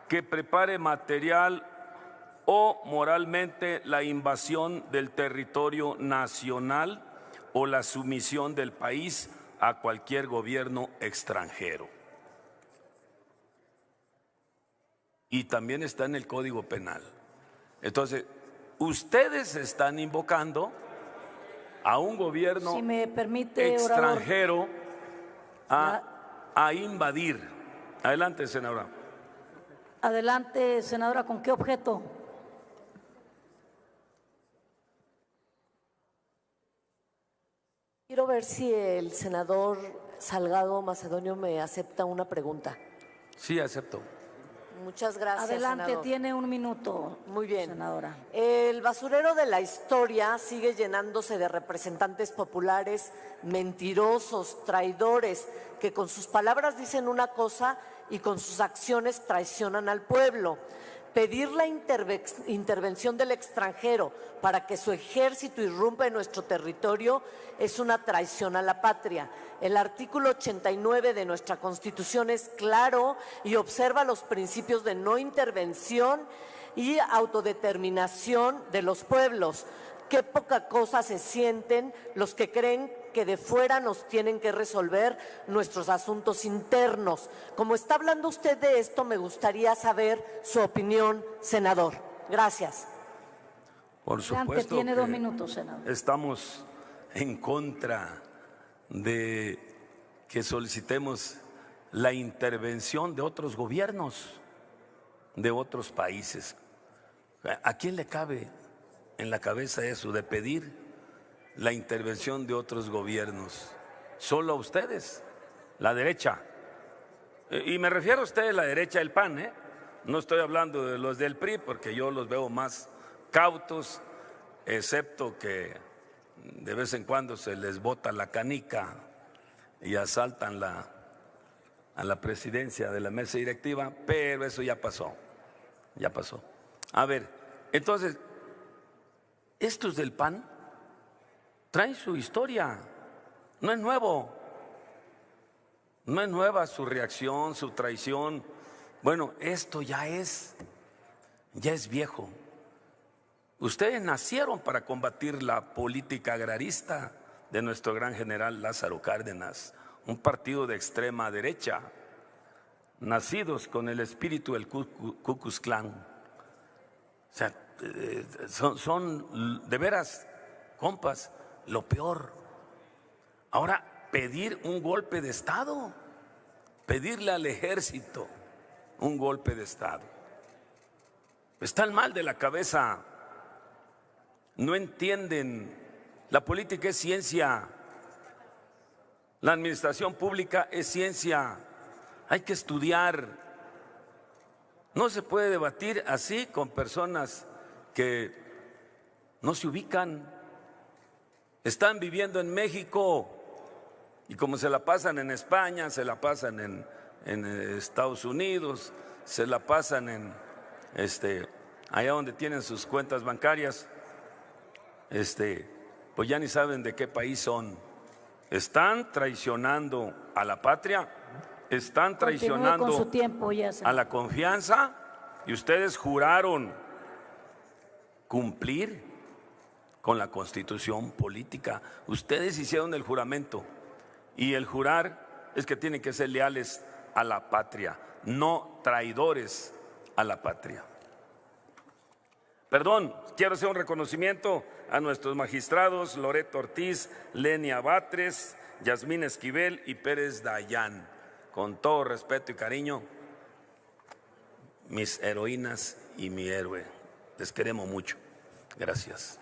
que prepare material o moralmente la invasión del territorio nacional o la sumisión del país a cualquier gobierno extranjero. Y también está en el Código Penal. Entonces, ustedes están invocando a un gobierno, si me permite, extranjero, a invadir. Adelante, senadora. Adelante, senadora, ¿con qué objeto? Quiero ver si el senador Salgado Macedonio me acepta una pregunta. Sí, acepto. Muchas gracias, Adelante, senador. tiene un minuto. Muy bien. Senadora. El basurero de la historia sigue llenándose de representantes populares mentirosos, traidores, que con sus palabras dicen una cosa y con sus acciones traicionan al pueblo. Pedir la intervención del extranjero para que su ejército irrumpa en nuestro territorio es una traición a la patria. El artículo 89 de nuestra Constitución es claro y observa los principios de no intervención y autodeterminación de los pueblos. Qué poca cosa se sienten los que creen que de fuera nos tienen que resolver nuestros asuntos internos. Como está hablando usted de esto, me gustaría saber su opinión, senador. Gracias. Por supuesto tiene que 2 minutos, senador. Estamos en contra de que solicitemos la intervención de otros gobiernos, de otros países. ¿A quién le cabe en la cabeza eso de pedir la intervención de otros gobiernos? Solo a ustedes, la derecha. Y me refiero a ustedes, la derecha del PAN, ¿eh? No estoy hablando de los del PRI, porque yo los veo más cautos, excepto que de vez en cuando se les bota la canica y asaltan a la presidencia de la mesa directiva, pero eso ya pasó, ya pasó. A ver, entonces, estos del PAN traen su historia, no es nuevo, no es nueva su reacción, su traición. Bueno, esto ya es viejo. Ustedes nacieron para combatir la política agrarista de nuestro gran general Lázaro Cárdenas, un partido de extrema derecha, nacidos con el espíritu del Ku Klux Klan. O sea, son de veras, compas, lo peor. Ahora, pedir un golpe de Estado, pedirle al ejército un golpe de Estado. Están mal de la cabeza, no entienden. La política es ciencia, la administración pública es ciencia, hay que estudiar. No se puede debatir así con personas que no se ubican. Están viviendo en México y como se la pasan en España, se la pasan en Estados Unidos, se la pasan en allá donde tienen sus cuentas bancarias, pues ya ni saben de qué país son. Están traicionando a la patria, están traicionando con su tiempo, ya a la confianza, y ustedes juraron cumplir con la Constitución política. Ustedes hicieron el juramento, y el jurar es que tienen que ser leales a la patria, no traidores a la patria. Perdón, quiero hacer un reconocimiento a nuestros magistrados Loreto Ortiz, Lenia Batres, Yasmín Esquivel y Pérez Dayán. Con todo respeto y cariño, mis heroínas y mi héroe. Les queremos mucho. Gracias.